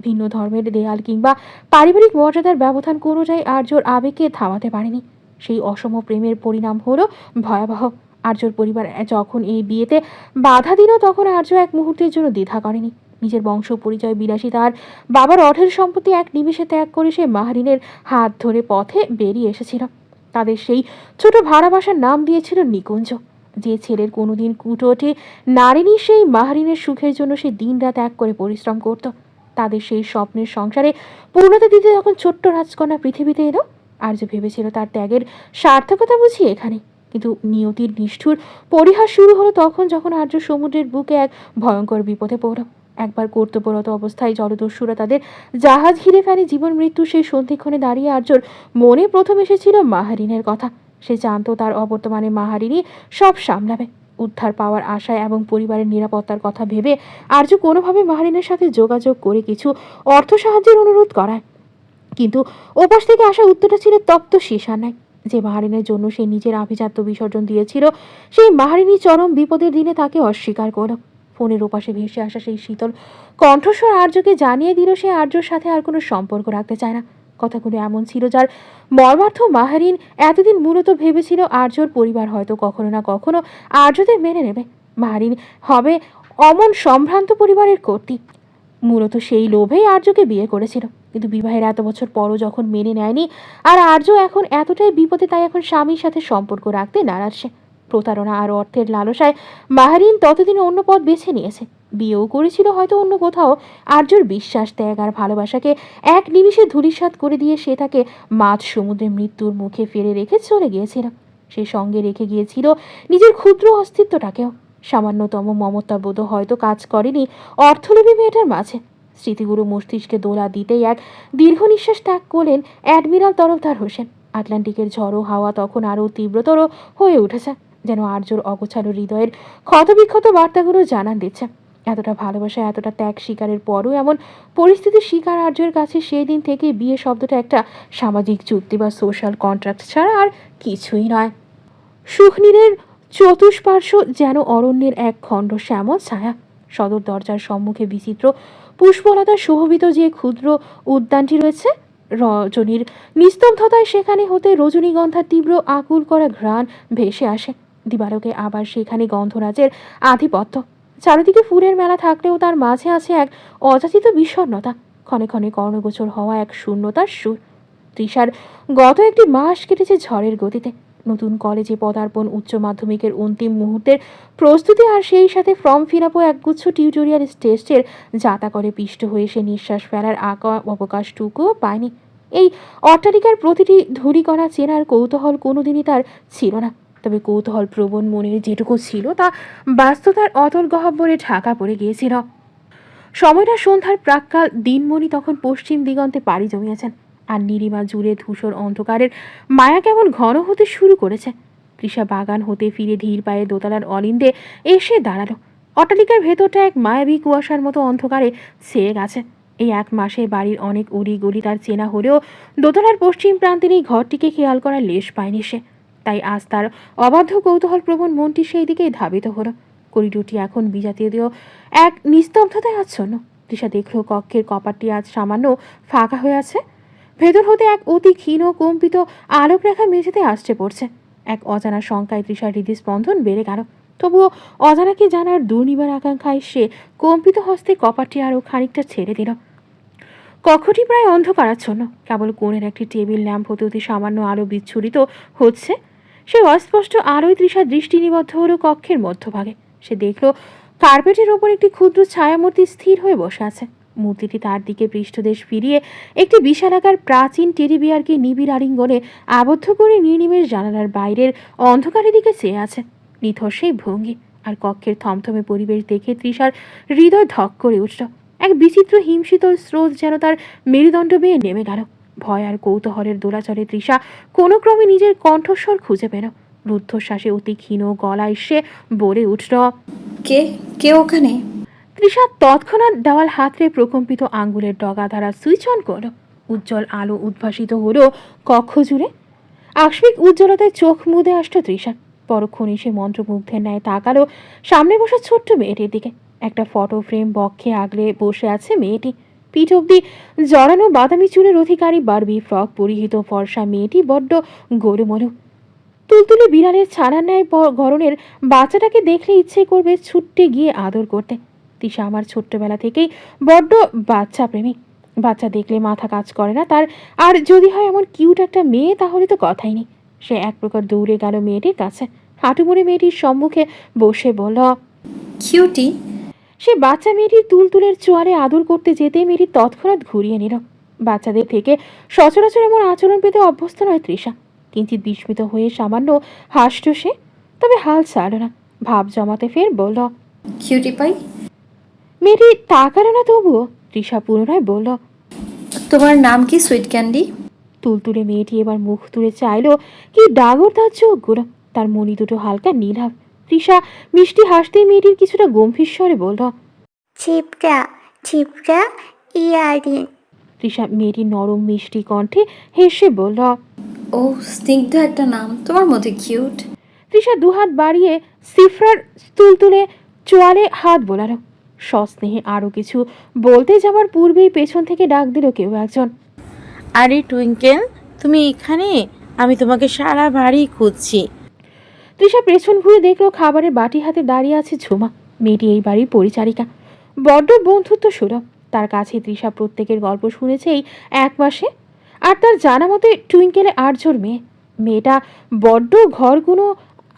ভিন্ন ধর্মের দেয়াল কিংবা পারিবারিক মর্যাদার ব্যবধান কোনোটাই আর্যর আবেগকে থামাতে পারেনি। সেই অসম প্রেমের পরিণাম হলো ভয়াবহ। আর্যর পরিবার যখন এই বিয়েতে বাধা দিল, তখন আর্য এক মুহূর্তের জন্য দ্বিধা করেনি। নিজের বংশ পরিচয় বিলাসিতা আর বাবার অঢেল সম্পত্তি এক নিমেষে ত্যাগ করে সে মাহরিনের হাত ধরে পথে বেরিয়ে এসেছিল। তাদের সেই ছোট ভাড়া বাসার নাম দিয়েছিল নিকুঞ্জ। যে ছেলের কোনোদিন কুটোটে নারীনি, সেই মাহরিনের সুখের জন্য সে দিনরাত এক করে পরিশ্রম করত। তাদের সেই স্বপ্নের সংসারে পূর্ণতা দিতে যখন ছোট্ট রাজকন্যা পৃথিবীতে এলো, আর্য ভেবেছিল তার ত্যাগের সার্থকতা বুঝি এখানে। কিন্তু নিয়তির নিষ্ঠুর পরিহাস শুরু হলো তখন, যখন আর্য সমুদ্রের বুকে এক ভয়ঙ্কর বিপদে পড়ল। একবার কর্তব্যরত অবস্থায় জলদস্যুরা তাদের জাহাজ ঘিরে ফেলে। জীবন মৃত্যু সেই সন্ধিক্ষণে দাঁড়িয়ে আর্যর মনে প্রথম এসেছিল মাহরিনের কথা। সে জানত তার অবর্তমানে মাহরিনই সব সামলাবে। উদ্ধার পাওয়ার আশায় এবং পরিবারের নিরাপত্তার কথা ভেবে আর্য কোনোভাবে মাহরিনের সাথে যোগাযোগ করে কিছু অর্থ সাহায্যের অনুরোধ করায়। কিন্তু ওপাশ থেকে আসা উত্তরটা ছিল তপ্ত সীসানায়। যে মাহরিনের জন্য সে নিজের আভিজাত্য বিসর্জন দিয়েছিল, সেই মাহরিনই চরম বিপদের দিনে তাকে অস্বীকার করল। ফোনের ওপাশে ভেসে আসা সেই শীতল কণ্ঠস্বর আর্যকে জানিয়ে দিল সে আর্যর সাথে আর কোনো সম্পর্ক রাখতে চায় না। কথাগুলো এমন ছিল যার মর্মার্থ মাহরিন এতদিন মূলত ভেবেছিল আর্যর পরিবার হয়তো কখনো না কখনো আর্যদের মেনে নেবে। মাহরিন হবে অমন সম্ভ্রান্ত পরিবারের কর্তৃক। মূলত সেই লোভেই আর্যকে বিয়ে করেছিল, কিন্তু বিবাহের এত বছর পরও যখন মেনে নেয়নি আর আর্য এখন এতটাই বিপদে, তাই এখন স্বামীর সাথে সম্পর্ক রাখতে নারাজ সে। প্রতারণা আর অর্থের লালসায় মাহরিন ততদিন অন্য পথ বেছে নিয়েছে। বিয়েও করেছিল হয়তো অন্য কোথাও। আর্যর বিশ্বাস, ত্যাগ আর ভালোবাসাকে এক নিমিষে ধূলিসাৎ করে দিয়ে সে তাকে মাঝ সমুদ্রে মৃত্যুর মুখে ফেলে রেখে চলে গিয়েছিল। সে সঙ্গে রেখে গিয়েছিল নিজের ক্ষুদ্র অস্তিত্বটাকেও। সামান্যতম মমতাবোধ হয়তো কাজ করেনি অর্থলোভী মেয়েটার মাঝে। স্মৃতিগুলো মস্তিষ্কে দোলা দিতেই এক দীর্ঘ নিঃশ্বাস ত্যাগ করলেন অ্যাডমিরাল তরফদার হোসেন। আটলান্টিকের ঝড়ো হাওয়া তখন আরও তীব্রতর হয়ে উঠেছে, যেন আর্যর অগোছালো হৃদয়ের ক্ষতবিক্ষত বার্তাগুলো জানান দিচ্ছে। এতটা ভালোবাসা, এতটা ত্যাগ স্বীকারের পরও এমন পরিস্থিতির শিকার আর্যের কাছে সেই দিন থেকে বিয়ে শব্দটা একটা সামাজিক চুক্তি বা সোশ্যাল কন্ট্রাক্ট ছাড়া আর কিছুই নয়। সুখনীরের চতুষ্পার্শ্ব যেন অরণ্যের এক খণ্ড শ্যামল ছায়া। সদর দরজার সম্মুখে বিচিত্র পুষ্পলতা শোভিত যে ক্ষুদ্র উদ্যানটি রয়েছে, রজনীর নিস্তব্ধতায় সেখানে হতে রজনীগন্ধার তীব্র আকুল করা ঘ্রাণ ভেসে আসে। দিবালোকে আবার সেখানে গন্ধরাজের আধিপত্য। চারিদিকে ফুলের মেলা থাকলেও তার মাঝে আছে এক অযাচিত বিষণ্ণতা, ক্ষণে ক্ষণে কর্ণগোচর হওয়া এক শূন্যতার সুর। তৃষার গত একটি মাস কেটেছে ঝড়ের গতিতে। নতুন কলেজে পদার্পণ, উচ্চ মাধ্যমিকের অন্তিম মুহূর্তের প্রস্তুতি আর সেই সাথে ফর্ম ফিল আপও একগুচ্ছ টিউটোরিয়াল টেস্টের যাতা করে পিষ্ট হয়ে সে নিঃশ্বাস ফেলার অবকাশটুকুও পায়নি। এই অট্টালিকার প্রতিটি ধূলিকণা চেনার কৌতূহল কোনোদিনই তার ছিল না। তবে কৌতূহল প্রবণ মনের যেটুকু ছিল তা বাস্তবতার অতল গহ্বরে ঢাকা পড়ে গিয়েছিল। সময়টা সন্ধ্যার প্রাক্কাল। দিনমণি তখন পশ্চিম দিগন্তে পাড়ি জমিয়েছেন, আর নীলিমা জুড়ে ধূসর অন্ধকারের মায়া কেমন ঘন হতে শুরু করেছে। তৃষা বাগান হতে ফিরে ধীর পায়ে দোতলার অলিন্দে এসে দাঁড়ালো। অট্টালিকার ভেতরটা এক মায়াবী কুয়াশার মতো অন্ধকারে ছেয়ে গেছে। এই 1 মাসে বাড়ির অনেক উড়ি গলি তার চেনা হলেও দোতলার পশ্চিম প্রান্তের এই ঘরটিকে খেয়াল করার লেশ পায়নি সে। তাই আজ তার অবাধ্য কৌতূহল প্রবণ মনটি সেই দিকেই ধাবিত হলো। করিডোরটি এখন বিজাতীয় এক নিস্তব্ধতায় আচ্ছন্ন। তৃষা দেখল কক্ষের কপাটটি আজ সামান্য ফাঁকা হয়ে আছে। ভেতর হতে এক অতি ক্ষীণ কম্পিত আলোক রেখা মেঝেতে আসছে পড়ছে। এক অজানা শঙ্কায় তৃষার হৃদস্পন্দন বেড়ে গেল। তবুও অজানাকে জানার দুর্নিবার আকাঙ্ক্ষায় সে কম্পিত হস্তে কপারটি আরও খানিকটা ছেড়ে দিল। কক্ষটি প্রায় অন্ধকারাচ্ছন্ন, কেবল কোণের একটি টেবিল ল্যাম্প হতে অতি সামান্য আলো বিচ্ছুরিত হচ্ছে। সে অস্পষ্ট আলোয় তৃষা দৃষ্টি নিবদ্ধ হলো কক্ষের মধ্যভাগে। সে দেখল কার্পেটের ওপর একটি ক্ষুদ্র ছায়ামূর্তি স্থির হয়ে বসে আছে। মূর্তিটি তার দিকে পৃষ্ঠদেশ ফিরিয়ে একটি বিশালাকার প্রাচীন টেডি বিয়ারকে নিবিড় আলিঙ্গনে আবদ্ধ করে নির্নিমেষ জানালার বাইরের অন্ধকারের দিকে চেয়ে আছে। নিথর সেই ভঙ্গি আর কক্ষের থমথমে পরিবেশ দেখে তৃষার হৃদয় ধক করে উঠল। এক বিচিত্র হিমশীতল স্রোত যেন তার মেরুদণ্ড বেয়ে নেমে গেল। ভয় আর কৌতূহলের দোলাচলে তৃষা কোনো ক্রমে নিজের কণ্ঠস্বর খুঁজে পেল। রুদ্ধশ্বাসে অতি ক্ষীণ গলায় সে বলে উঠল, কে কে ওখানে? তৃষা তৎক্ষণাৎ দেওয়াল হাতড়ে প্রকম্পিত আঙ্গুলের ডগা দ্বারা সুইচ অন করল। উজ্জ্বল আলো উদ্ভাসিত হলো কক্ষ জুড়ে। আকস্মিক উজ্জ্বলতায় চোখ মুদে আসলো তৃষার। পরক্ষণে সে মন্ত্রমুগ্ধের ন্যায় তাকালো সামনে বসা ছোট্ট মেয়েটির দিকে। একটা ফটো ফ্রেম বক্ষে আগলে বসে আছে মেয়েটি। পিঠ অব্দি জড়ানো বাদামি চুলের অধিকারী বারবি ফ্রক পরিহিত ফর্সা মেয়েটি বড্ড গোলুমলু। তুলতুলে বিড়ালের ছানার ন্যায় গরনের বাচ্চাটাকে দেখলে ইচ্ছে করবে ছুটতে গিয়ে আদর করতে। তৃষা আমার ছোট্টবেলা থেকেই বড্ড বাচ্চা প্রেমী। বাচ্চা দেখলে মাথা কাজ করে না তার, আর যদি হয় এমন কিউট একটা মেয়ে তাহলে তো কথাই নেই। সে এক প্রকার দৌড়ে গেল মেয়েটির কাছে, হাঁটু মুড়ে মেয়েটির সম্মুখে বসে বলল, কিউটি। সে বাচ্চা মেয়েটির তুলতুলের চোয়ালে আদর করতে যেতে মেয়েটি তৎক্ষণাৎ ঘুরিয়ে নিল। বাচ্চাদের থেকে সচরাচর এমন আচরণ পেতে অভ্যস্ত নয় তৃষা। কিঞ্চিৎ বিস্মিত হয়ে সামান্য হাসল সে, তবে হাল ছাড়ল না। ভাব জমাতে ফের বলল, কিউটি পাই। মেয়েটি তাকালো না তবুও। তৃষা পুনরায় বলল, তোমার নাম কি সুইট ক্যান্ডি? তুলতুলে মেয়েটি এবার মুখ তুলে চাইল, কি ডাগর তার চোখগুলো, তার মনি দুটো হালকা নীলাভ। তৃষা মিষ্টি হাসতেই মেয়েটির কিছুটা গম্ভীর স্বরে বলল, ছিপকা ছিপকা ইয়ারিং। তৃষা মেয়েটির নরম মিষ্টি কণ্ঠে হেসে বলল, ও স্নিগ্ধ একটা নাম, তোমার মধ্যে কিউট। তৃষা দুহাত বাড়িয়ে সিফরার তুলতুলে চোয়ালে হাত বোলালো। সস্নেহে আরও কিছু বলতে যাবার পূর্বেই পেছন থেকে ডাক দিল কেউ একজন, আরে টুইঙ্কেল, তুমি এখানে? আমি তোমাকে সারা বাড়ি খুঁজছি। তৃষা পেছন ঘুরে দেখলো খাবারের বাটি হাতে দাঁড়িয়ে আছে ঝুমা। মেয়েটি এই বাড়ির পরিচারিকা, বড্ড বন্ধুত্ব সুলভ। তার কাছে তৃষা প্রত্যেকের গল্প শুনেছে এই এক মাসে। আর তার জানা মতে টুইঙ্কেলে আর্যর মেয়ে। মেয়েটা বড্ড ঘরগুনো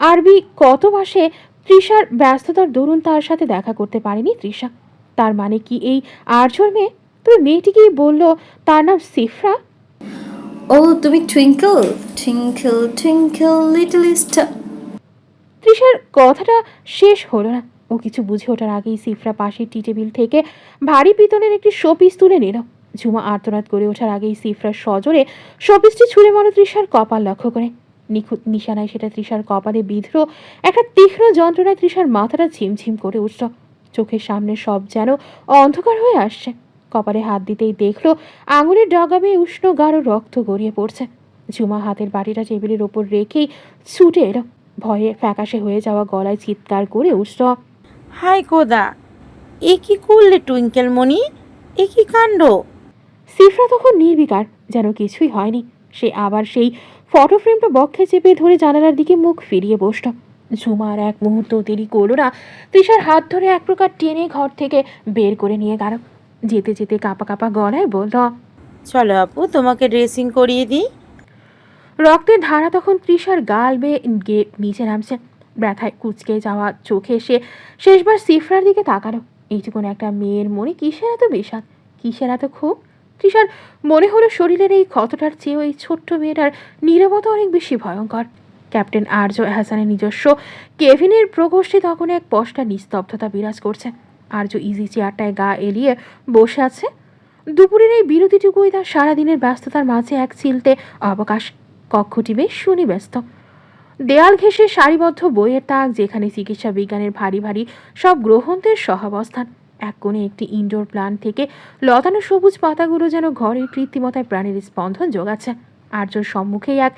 আরবি কত মাসে তৃষার ব্যস্ততার দরুন তার সাথে দেখা করতে পারেনি তৃষা। তার মানে কি এই আর্যর মেয়ে? তবে মেয়েটি কি বলল তার নাম সিফরা? ও তুমি Twinkle, twinkle twinkle little star. তৃষার কথাটা শেষ হলো না। ও কিছু বুঝে ওঠার আগেই সিফরা পাশের টি টেবিল থেকে ভারী পিতলের একটি শোপিস তুলে নিল। ঝুমা আর্তনাদ করে ওঠার আগেই সিফরার সজোরে শোপিসটি ছুঁড়ে মারল তৃষার কপাল লক্ষ্য করে। নিখুঁত নিশানায় সেটা তৃষার কপালে বিঁধল। একটা তীক্ষ্ণ যন্ত্রণায় তৃষার মাথাটা ঝিমঝিম করে উঠল। চোখের সামনে সব যেন অন্ধকার হয়ে আসছে। কপালে হাত দিতেই দেখলো আঙুলের ডগা বেয়ে উষ্ণ গাঢ় রক্ত গড়িয়ে পড়ছে। ঝুমা হাতের বাটিটা টেবিলের ওপর রেখেই ছুটে এলো। ভয়ে ফ্যাকাশে হয়ে যাওয়া গলায় চিৎকার করে উঠল, হাই খোদা, এ কি করলে টুইঙ্কেল মনি? এ কি কাণ্ড! সিফরা তখন নির্বিকার, যেন কিছুই হয়নি। সে আবার সেই ফটো ফ্রেমটা বক্ষে চেপে ধরে জানালার দিকে মুখ ফিরিয়ে বসল। ঝুমা আর এক মুহূর্ত দেরি করল না। তৃষার হাত ধরে এক প্রকার টেনে ঘর থেকে বের করে নিয়ে গেল। যেতে যেতে কাঁপা কাঁপা গলায় বলল, চলো আপু, তোমাকে ড্রেসিং করিয়ে দিই। রক্তের ধারা তখন তৃষার গাল বেয়ে নিচে নামছে। ব্যথায় কুচকে যাওয়া চোখে সে শেষবার সিফরার দিকে তাকালো। এইটুকুন একটা মেয়ের মনে কিসের এত বিষাদ, কিসের এত ক্ষোভ? তৃষার মনে হলো শরীরের এই ক্ষতটার চেয়েও এই ছোট্ট মেয়েটার নীরবতা অনেক বেশি ভয়ঙ্কর। ক্যাপ্টেন আর্য হাসানের নিজস্ব কেভিনের প্রকোষ্ঠে তখন এক পশটা নিস্তব্ধতা বিরাজ করছে। আর্য ইজি চেয়ারটায় গা এলিয়ে বসে আছে। দুপুরের এই বিরতিটুকুই তার সারাদিনের ব্যস্ততার মাঝে এক চিলতে অবকাশ। কক্ষটি বেশ সুনিব্যস্ত। দেয়াল ঘেঁষে সারিবদ্ধ বইয়ের তাক, যেখানে চিকিৎসা বিজ্ঞানের ভারী ভারী সব গ্রন্থের সহাবস্থান। এক কোণে একটি ইনডোর প্ল্যান্ট থেকে লতানো সবুজ পাতাগুলো যেন ঘরের কৃত্রিমতায় প্রাণের স্পন্দন যোগাচ্ছে। আর্যর সম্মুখেই এক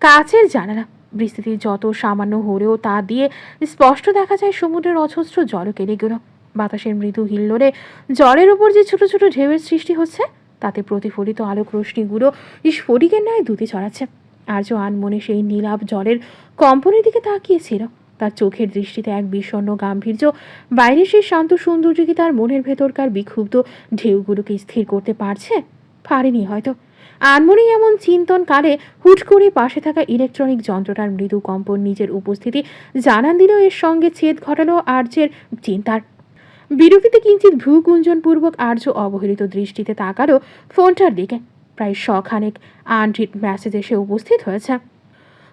কাচের জানালা। বৃষ্টিতে যত সামান্য হলেও তা দিয়ে স্পষ্ট দেখা যায় সমুদ্রের অজস্র জলকেলিগুলো। বাতাসের মৃদু হিল্লোড়ে জলের উপর যে ছোট ছোট ঢেউয়ের সৃষ্টি হচ্ছে, তাতে প্রতিফলিত আলোক রশ্মিগুলো স্ফটিকের ন্যায় দুটি ছড়াচ্ছে। আর্য আনমনে সেই নীলাভ জলের কম্পনের দিকে তাকিয়েছিল। তার চোখের দৃষ্টিতে এক বিষণ্ণ গাম্ভীর্য, বাইরে সেই শান্ত সৌন্দর্য কি তার মনের ভেতরকার বিক্ষুব্ধ ঢেউগুলোকে স্থির করতে পারেনি হয়তো। আনমনে এমন চিন্তন কালে হুট করে পাশে থাকা ইলেকট্রনিক যন্ত্রটার মৃদু কম্পন নিজের উপস্থিতি জানান দিল, এর সঙ্গে ছেদ ঘটালো আর্যের চিন্তার। বিরক্তিতে কিঞ্চিত ভ্রু কুঞ্জনপূর্বক আর্য অবহেলিত দৃষ্টিতে তাকালো ফোনটার দিকে। প্রায় শখানেক আনরিড মেসেজ এসে উপস্থিত হয়েছে।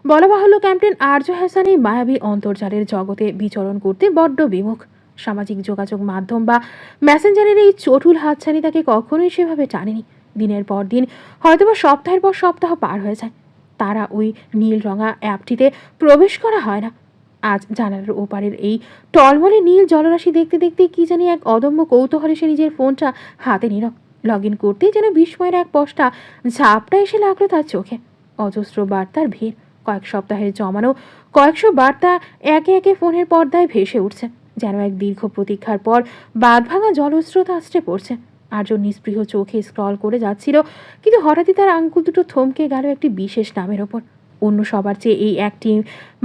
বলা বাহুল্য, ক্যাপ্টেন আর্য হাসান এই মায়াবী অন্তর্জালের জগতে বিচরণ করতে বড্ড বিমুখ। সামাজিক যোগাযোগ মাধ্যম বা মেসেঞ্জারের এই চটুল হাতছানি তাকে কখনোই সেভাবে টানেনি। দিনের পর দিন, হয়তোবা সপ্তাহের পর সপ্তাহ পার হয়ে যায়, তারা ওই নীল রঙা অ্যাপটিতে প্রবেশ করা হয় না। আজ জানালার ওপারের এই টলমলে নীল জলরাশি দেখতে দেখতে কি জানি এক অদম্য কৌতূহলে সে নিজের ফোনটা হাতে নিল। লগ ইন করতেই যেন বিস্ময়ের এক পশটা ঝাপটা এসে লাগলো তার চোখে। অজস্র বার্তার ভিড়, কয়েক সপ্তাহের জমানো কয়েকশো বার্তা একে একে ফোনের পর্দায় ভেসে উঠছে, যেন এক দীর্ঘ প্রতীক্ষার পর বাঁধভাঙা জলস্রোত আছড়ে পড়ছে। আর্য নিস্পৃহ চোখে স্ক্রল করে যাচ্ছিল, কিন্তু হঠাৎই তার আঙ্গুল দুটো থমকে গেল একটি বিশেষ নামের ওপর। অন্য সবার চেয়ে এই একটি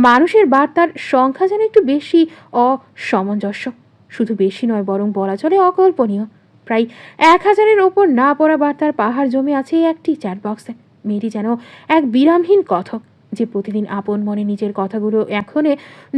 মানুষের বার্তার সংখ্যা যেন একটু বেশি অসামঞ্জস্য। শুধু বেশি নয়, বরং বলা চলে অকল্পনীয়। প্রায় 1000-এর ওপর না পড়া বার্তার পাহাড় জমে আছে এই একটি চ্যাট বক্সে। মেয়েটি যেন এক বিরামহীন কথক, যে প্রতিদিন আপন মনে নিজের কথাগুলো এখনে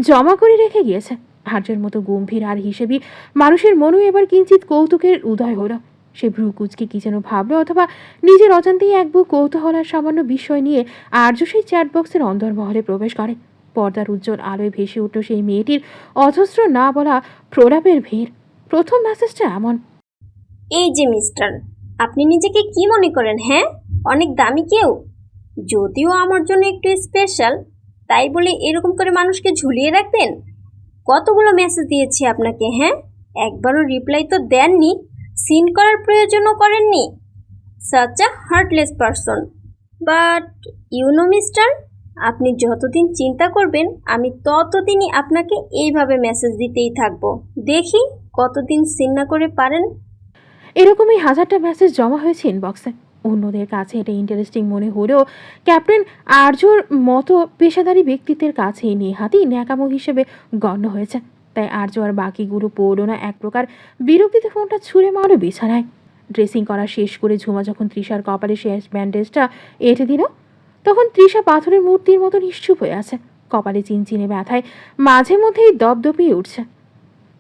জমা করে রেখে গিয়েছে। আর্যের মতো গম্ভীর আর হিসেবে মানুষের মনও এবার কিঞ্চিত কৌতুকের উদয় হলো। সে ভ্রুকুচকে কি যেন ভাবলো, অথবা নিজের অজান্তেই এক বুক কৌতূহল আর সামান্য বিষয় নিয়ে আর্য সেই চ্যাটবক্সের অন্দরমহলে প্রবেশ করে। পর্দার উজ্জ্বল আলোয় ভেসে উঠল সেই মেয়েটির অজস্র না বলা প্রলাপের ভিড়। প্রথম মেসেজটা এমন: এই যে মিস্টার, আপনি নিজেকে কি মনে করেন? হ্যাঁ, অনেক দামি কেউ? যদিও আমার জন্য একটু স্পেশাল, তাই বলে এরকম করে মানুষকে ঝুলিয়ে রাখবেন? কতগুলো মেসেজ দিয়েছি আপনাকে, হ্যাঁ, একবারও রিপ্লাই তো দেননি, সিন করার প্রয়োজনও করেননি। Such a heartless person. But you know mister, আপনি যতদিন চিন্তা করবেন আমি ততদিনই আপনাকে এইভাবে মেসেজ দিতেই থাকবো। দেখি কতদিন সিন না করে পারেন। এরকমই হাজারটা মেসেজ জমা হয়েছে ইনবক্সে। অন্যদের কাছে এটা ইন্টারেস্টিং মনে হলেও ক্যাপ্টেন আর্যর মতো পেশাদারী ব্যক্তিত্বের কাছে নেহাতই ন্যাকামো হিসেবে গণ্য হয়েছে। তাই আর্য আর বাকিগুলো পড়লো না, এক প্রকার বিরক্তিতে ফোনটা ছুঁড়ে মারো বিছানায়। ড্রেসিং করা শেষ করে ঝুমা যখন তৃষার কপালে শেষ ব্যান্ডেজটা এঁটে দিল, তখন তৃষা পাথরের মূর্তির মতো নিশ্চুপ হয়ে আছে। কপালে চিনচিনে ব্যথায় মাঝে মধ্যেই দপদপিয়ে উঠছে,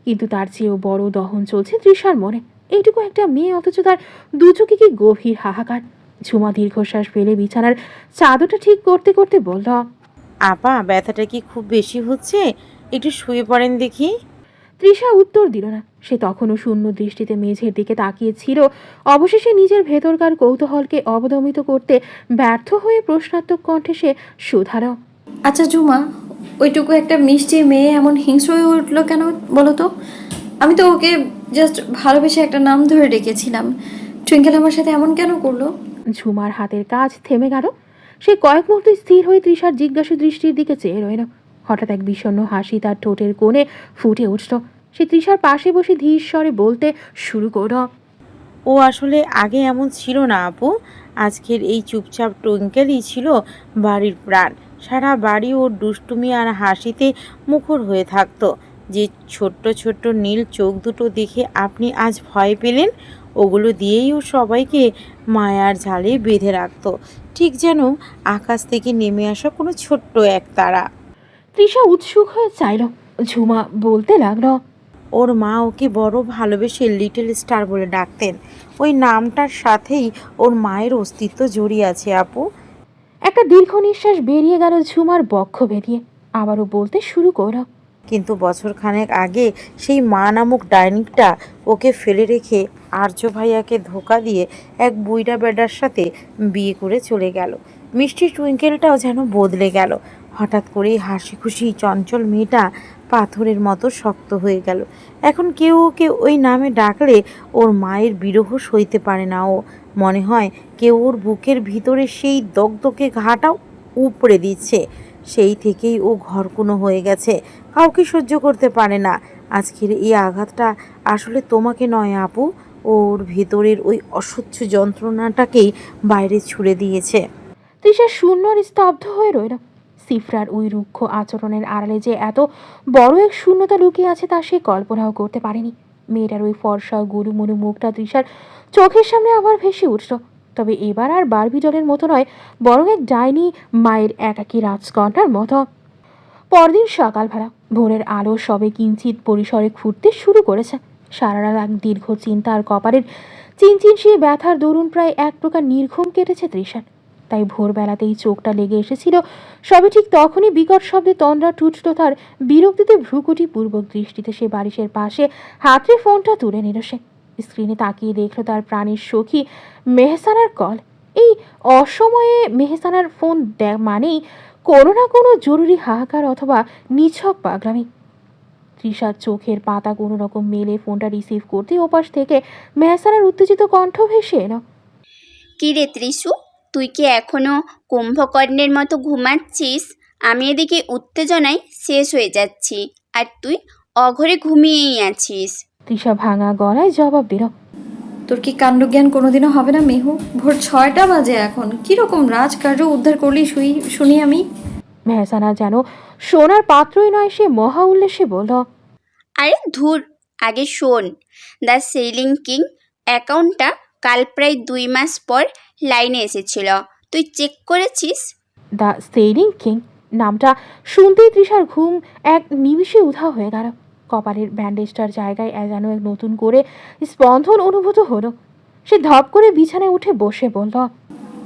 কিন্তু তার চেয়েও বড় দহন চলছে তৃষার মনে। এইটুকু একটা মেয়ে, অথচ তার দু চোখে কি গভীর হাহাকার। ঝুমা দীর্ঘশ্বাস ফেলে বিছানার চাদরটা ঠিক করতে করতে বলল, আপা, ব্যথাটা কি খুব বেশি হচ্ছে? একটু শুয়ে পড়েন দেখি। তৃষা উত্তর দিল না। সে তখনও শূন্য দৃষ্টিতে মেঝের দিকে তাকিয়েছিল। অবশেষে নিজের ভেতরকার কৌতূহলকে অবদমিত করতে ব্যর্থ হয়ে প্রশ্নাত্মক কণ্ঠে সে শুধালো, আচ্ছা ঝুমা, ওইটুকু একটা মিষ্টি মেয়ে এমন হিংস্র হয়ে উঠলো কেন বলো তো? আমি তো ওকে জাস্ট ভালোবেসে একটা নাম ধরে ডেকেছিলাম। টুইঙ্কেল আমার সাথে এমন কেন করলো? ঝুমার হাতের কাজ থেমে গেল। সে কয়েক মুহূর্ত স্থির হয়ে তৃষার জিজ্ঞাসু দৃষ্টির দিকে চেয়ে রইল। হঠাৎ এক বিষণ্ণ হাসি তার ঠোঁটের কোণে ফুটে উঠল। সে তৃষার পাশে বসে ধীর স্বরে বলতে শুরু করল, ও আসলে আগে এমন ছিল না আপু। আজকের এই চুপচাপ টুইঙ্কেলই ছিল বাড়ির প্রাণ। সারা বাড়ি ওর দুষ্টুমি আর হাসিতে মুখর হয়ে থাকতো। যে ছোট্ট ছোট্ট নীল চোখ দুটো দেখে আপনি আজ ভয় পেলেন, ওগুলো দিয়েই ও সবাইকে মায়ার জালে বেঁধে রাখতো, ঠিক যেন আকাশ থেকে নেমে আসা কোনো ছোট্ট এক তারা। তৃষা উৎসুক হয়ে চাইল। ঝুমা বলতে লাগলো, ওর মা ওকে বড় ভালোবেসে লিটল স্টার বলে ডাকতেন। ওই নামটার সাথেই ওর মায়ের অস্তিত্ব জড়িয়ে আছে আপু। একটা দীর্ঘ নিঃশ্বাস বেরিয়ে গেল ঝুমার বক্ষ বেরিয়ে। আবারও বলতে শুরু করল, কিন্তু বছরখানেক আগে সেই মা নামক ডাইনিকটা ওকে ফেলে রেখে আর্য ভাইয়াকে ধোকা দিয়ে এক বুইড়া বেডার সাথে বিয়ে করে চলে গেল। মিষ্টি টুইঙ্কেলটাও যেন বদলে গেল। হঠাৎ করেই হাসি খুশি চঞ্চল মেয়েটা পাথরের মতো শক্ত হয়ে গেল। এখন কেউ ওকে ওই নামে ডাকলে ওর মায়ের বিরহ সইতে পারে না ও। মনে হয় কেউ ওর বুকের ভিতরে সেই দগদগে ঘাটাও উপড়ে দিচ্ছে। সেই থেকেই ও ঘরকুনো হয়ে গেছে, কাউকে সহ্য করতে পারে না। আজকের এই আঘাতটা আসলে তোমাকে নয় আপু, ওর ভেতরের ওই অসহ্য যন্ত্রণাটাকেই বাইরে ছুড়ে দিয়েছে। তৃষা শূন্য আর স্তব্ধ হয়ে রইল। সিফরার ওই রুক্ষ আচরণের আড়ালে যে এত বড় এক শূন্যতা লুকিয়ে আছে তা সে কল্পনাও করতে পারেনি। মেয়েটার ওই ফর্সা গুরুমুরু মুখটা তৃষার চোখের সামনে আবার ভেসে উঠল। তবে এবার আর বারবি ডলের মতো নয়, বরং এক ডাইনি মায়ের একাকী রাজকন্যার মতো। পরদিন সকালবেলা ভোরের আলো সবে কিঞ্চিত পরিসরে ফুটতে শুরু করেছে। সারা রাত এক দীর্ঘ চিন্তা আর কপালের চিনচিন সেই ব্যথার দরুন প্রায় এক প্রকার নির্ঘুম কেটেছে তৃষার। তাই ভোরবেলাতেই চোখটা লেগে এসেছিল। সবে ঠিক তখনই বিকট শব্দে তন্দ্রা টুটল তার। বিরক্তিতে ভ্রুকুটি পূর্বক দৃষ্টিতে সে বালিশের পাশে হাতে ফোনটা তুলে নিল। সে স্ক্রিনে তাকিয়ে দেখল তার প্রাণীর সখী মেহসানার কল। এই অসময়ে মেহসানার ফোন মানেই কোনো না কোনো জরুরি হাহাকার অথবা নিছক পাগলামি। তৃষার চোখের পাতা কোনো রকম মেলে ফোনটা রিসিভ করতে ওপাশ থেকে মেহসানার উত্তেজিত কণ্ঠ ভেসে এলো। কি রে ত্রিশু, তুই কি এখনো কুম্ভকর্ণের মতো ঘুমাচ্ছিস? আমি এদিকে উত্তেজনায় শেষ হয়ে যাচ্ছি, আর তুই অঘরে ঘুমিয়েই আছিস। তৃষা ভাঙা গলায় জবাব দিল, তোর কি কাণ্ডজ্ঞান কোনোদিনও হবে না মেহু? ভোর 6টা বাজে এখন, কিরকম রাজকার্য উদ্ধার করলি শুনি আমি। মেহসানা যেন সোনার পাত্রই নয়, সে মহা উল্লেসে বলল, আরে ধুর, আগে শোন। দ্য সেলিং কিং অ্যাকাউন্টটা কাল প্রায় 2 মাস পর লাইনে এসেছিল, তুই চেক করেছিস? দ্য সেলিং কিং নামটা শুনতেই তৃষার ঘুম এক নিমিষে উধাও হয়ে গেল। কপালের ব্যান্ডেজটার জায়গায় যেন এক নতুন করে স্পন্দন অনুভূত হলো। সে ধপ করে বিছানায় উঠে বসে বলল,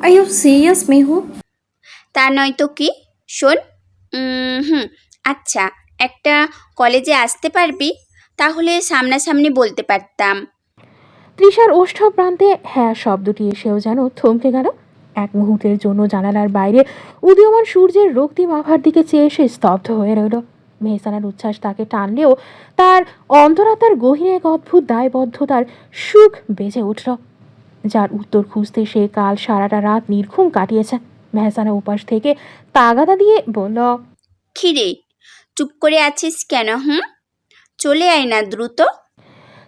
আর ইউ সিরিয়াস মেহু? তা নয় তো কি। শোন, আচ্ছা, একটা কলেজে আসতে পারবি? তাহলে সামনাসামনি বলতে পারতাম। তৃষার ওষ্ঠ প্রান্তে হ্যাঁ শব্দটি এসেও যেন থমকে গেল। এক মুহূর্তের জন্য জানালার বাইরে উদীয়মান সূর্যের রক্তিম আভার দিকে চেয়ে সে স্তব্ধ হয়ে রইল। মেহসানার উচ্ছ্বাস তাকে টানলেও তার অন্তরাত্মার গহীনে এক অদ্ভুত দায়বদ্ধতার সুখ বেজে উঠল, যার উত্তর খুঁজতে সে কাল সারাটা রাত নির্ঘুম কাটিয়েছে। মেহসানা উপাস থেকে তাগাদা দিয়ে বলল, খিরে, চুপ করে আছিস কেন? চলে আয় না দ্রুত।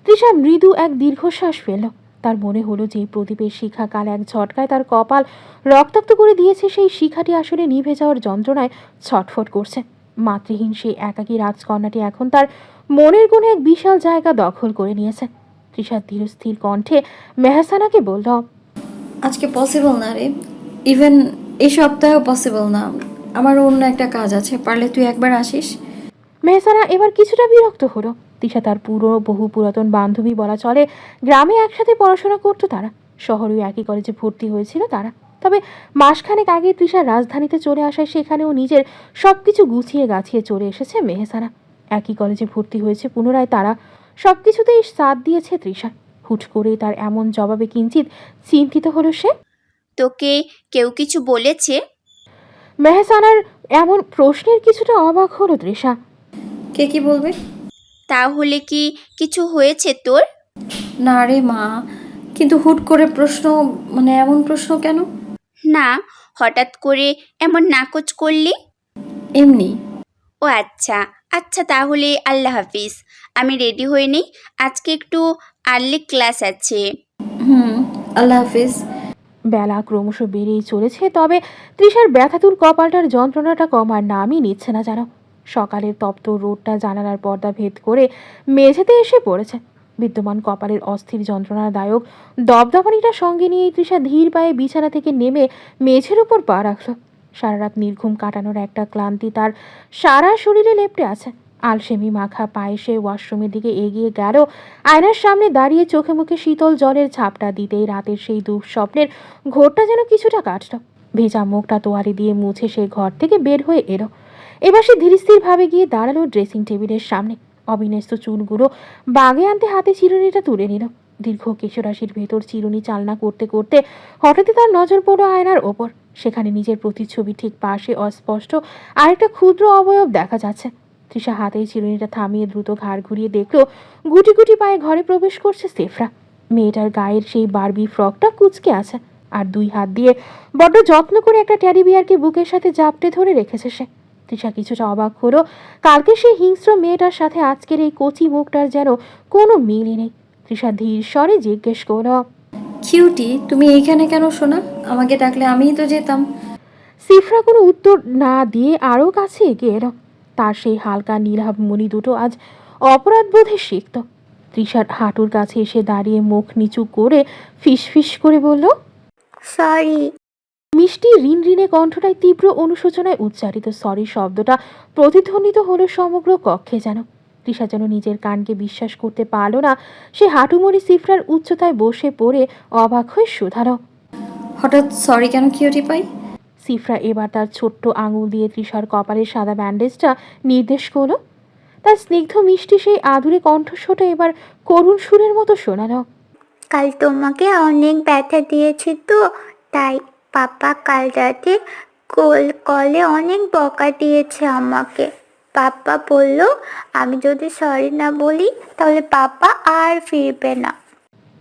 তৃষা মৃদু এক দীর্ঘশ্বাস ফেলল। তার মনে হলো যে প্রদীপের শিখা কাল এক ঝটকায় তার কপাল রক্তাক্ত করে দিয়েছে, সেই শিখাটি আসলে নিভে যাওয়ার যন্ত্রণায় ছটফট করছে। মাতৃহীন সেই একাকী রাজকন্যাটি এখন তার মনের কোণে এক বিশাল জায়গা দখল করে নিয়েছে। তৃষা ধীরস্থির কণ্ঠে মেহসানাকে বলল, আজকে পসিবল না রে, ইভেন এই সপ্তাহেও পসিবল না। আমার অন্য একটা কাজ আছে, পারলে তুই একবার আসিস। মেহসানা এবার কিছুটা বিরক্ত হলো। তৃষা তার বহু পুরাতন বান্ধবী বলা চলে। গ্রামে একসাথে পড়াশোনা করতো তারা, শহরেও একই কলেজে ভর্তি হয়েছিল তারা। তবে মাসখানেক আগে তৃষা রাজধানীতে চলে আসায় সেখানেও নিজের সব কিছু গুছিয়ে গাছিয়ে চলে এসেছে মেহসানা। একই কলেজে ভর্তি হয়েছে পুনরায় তারা, সব কিছুতেই সাথ দিয়েছে তৃষা। হুট করেই তার এমন জবাবে কিঞ্চিত চিন্তিত হলো সে। তোকে কেউ কিছু বলেছে? মেহসানার এমন প্রশ্নের কিছুটা অবাক হলো তৃষা। কে কি বলবে? তাহলে কি কিছু হয়েছে তোর? না রে মা, কিন্তু হুট করে প্রশ্ন, মানে এমন প্রশ্ন কেন? না, হঠাৎ করে এমন নাকচ করলি? এমনি। ও আচ্ছা আচ্ছা, তাহলে আল্লাহ হাফিজ। আমি রেডি হয়ে নিই, আজকে একটু আর্লি ক্লাস আছে। আল্লাহ হাফিজ। বেলা ক্রমশ বেড়েই চলেছে, তবে তৃষার ব্যথাতুর কপালটার যন্ত্রণাটা কমার নামই নিচ্ছে না যেন। সকালের তপ্ত রোদটা জানালার পর্দা ভেদ করে মেঝেতে এসে পড়েছে। বিদ্যমান কপালের অস্থির যন্ত্রণাদায়ক দপদপানিটা সঙ্গে নিয়েই তৃষা ধীর পায়ে বিছানা থেকে নেমে মেঝের উপর পা রাখল। সারা রাত নির্ঘুম কাটানোর একটা ক্লান্তি তার সারা শরীরে লেপ্টে আছে। আলসেমি মাখা পায়ে সে ওয়াশরুমের দিকে এগিয়ে গেল। আয়নার সামনে দাঁড়িয়ে চোখে মুখে শীতল জলের ঝাপটা দিতেই রাতের সেই দুঃস্বপ্নের ঘোরটা যেন কিছুটা কাটল। ভেজা মুখটা তোয়ালে দিয়ে মুছে সে ঘর থেকে বের হয়ে এলো। এবার সে ধীরস্থিরভাবে গিয়ে দাঁড়ালো ড্রেসিং টেবিলের সামনে। অবিন্যস্ত চুলগুলো বাগে আনতে হাতে চিরুনিটা তুলে নিল। দীর্ঘ কেশরাশির ভেতর চিরুনি চালনা করতে করতে হঠাৎই তার নজর পড়ল আয়নার ওপর। সেখানে নিজের প্রতিচ্ছবি ঠিক পাশে অস্পষ্ট আরেকটা ক্ষুদ্র অবয়ব দেখা যাচ্ছে। তৃষা হাতেই চিরুনিটা থামিয়ে দ্রুত ঘাড় ঘুরিয়ে দেখল গুটি গুটি পায়ে ঘরে প্রবেশ করছে সেফরা। মেয়েটার গায়ের সেই বারবি ফ্রকটা কুঁচকে আছে, আর 2 হাত দিয়ে বড্ড যত্ন করে একটা ট্যাডি বিয়ারকে বুকের সাথে জাপটে ধরে রেখেছে সে। তৃষা কিছুটা অবাক হলো। কালকে সেই হিংস্র মেয়েটার সাথে আজকের এই কচি মুখটার যেন কোনো মিলই নেই। তৃষা ধীর স্বরে জিজ্ঞেস করল, কিউটি, তুমি এইখানে কেন শোনা? আমাকে ডাকলে আমিই তো যেতাম। সিফরা কোনো উত্তর না দিয়ে আরও কাছে এগিয়ে এলো। তার সেই হালকা নীলাভ মণি দুটো আজ অপরাধ বোধে সিক্ত। তৃষার হাঁটুর কাছে এসে দাঁড়িয়ে মুখ নিচু করে ফিসফিস করে বলল, সরি। মিষ্টি ঋণঋণে কণ্ঠটায় তীব্র অনুশোচনায় উচ্চারিত সরি শব্দটা প্রতিধ্বনিত হলো সমগ্র কক্ষে যেন। তৃষা যেন নিজের কানকে বিশ্বাস করতে পারল না। সে হাঁটুমড়ি সিফরার উচ্চতায় বসে পড়ে অবাক হয়ে শুধালো, হঠাৎ সরি কেন কিউটি পাই? সিফরা এবার তার ছোট্ট আঙুল দিয়ে তৃষার কপালের সাদা ব্যান্ডেজটা নির্দেশ করলো। তার স্নিগ্ধ মিষ্টি সেই আদুরে কণ্ঠস্বরটা এবার করুণ সুরের মতো শোনালো। কাল তোমাকে অনেক ব্যথা দিয়েছি তো, তাই পাপা কাল রাতে কলে অনেক বকা দিয়েছে আমাকে। পাপা বলল আমি যদি সরি না বলি তাহলে পাপা আর ফিরবে না।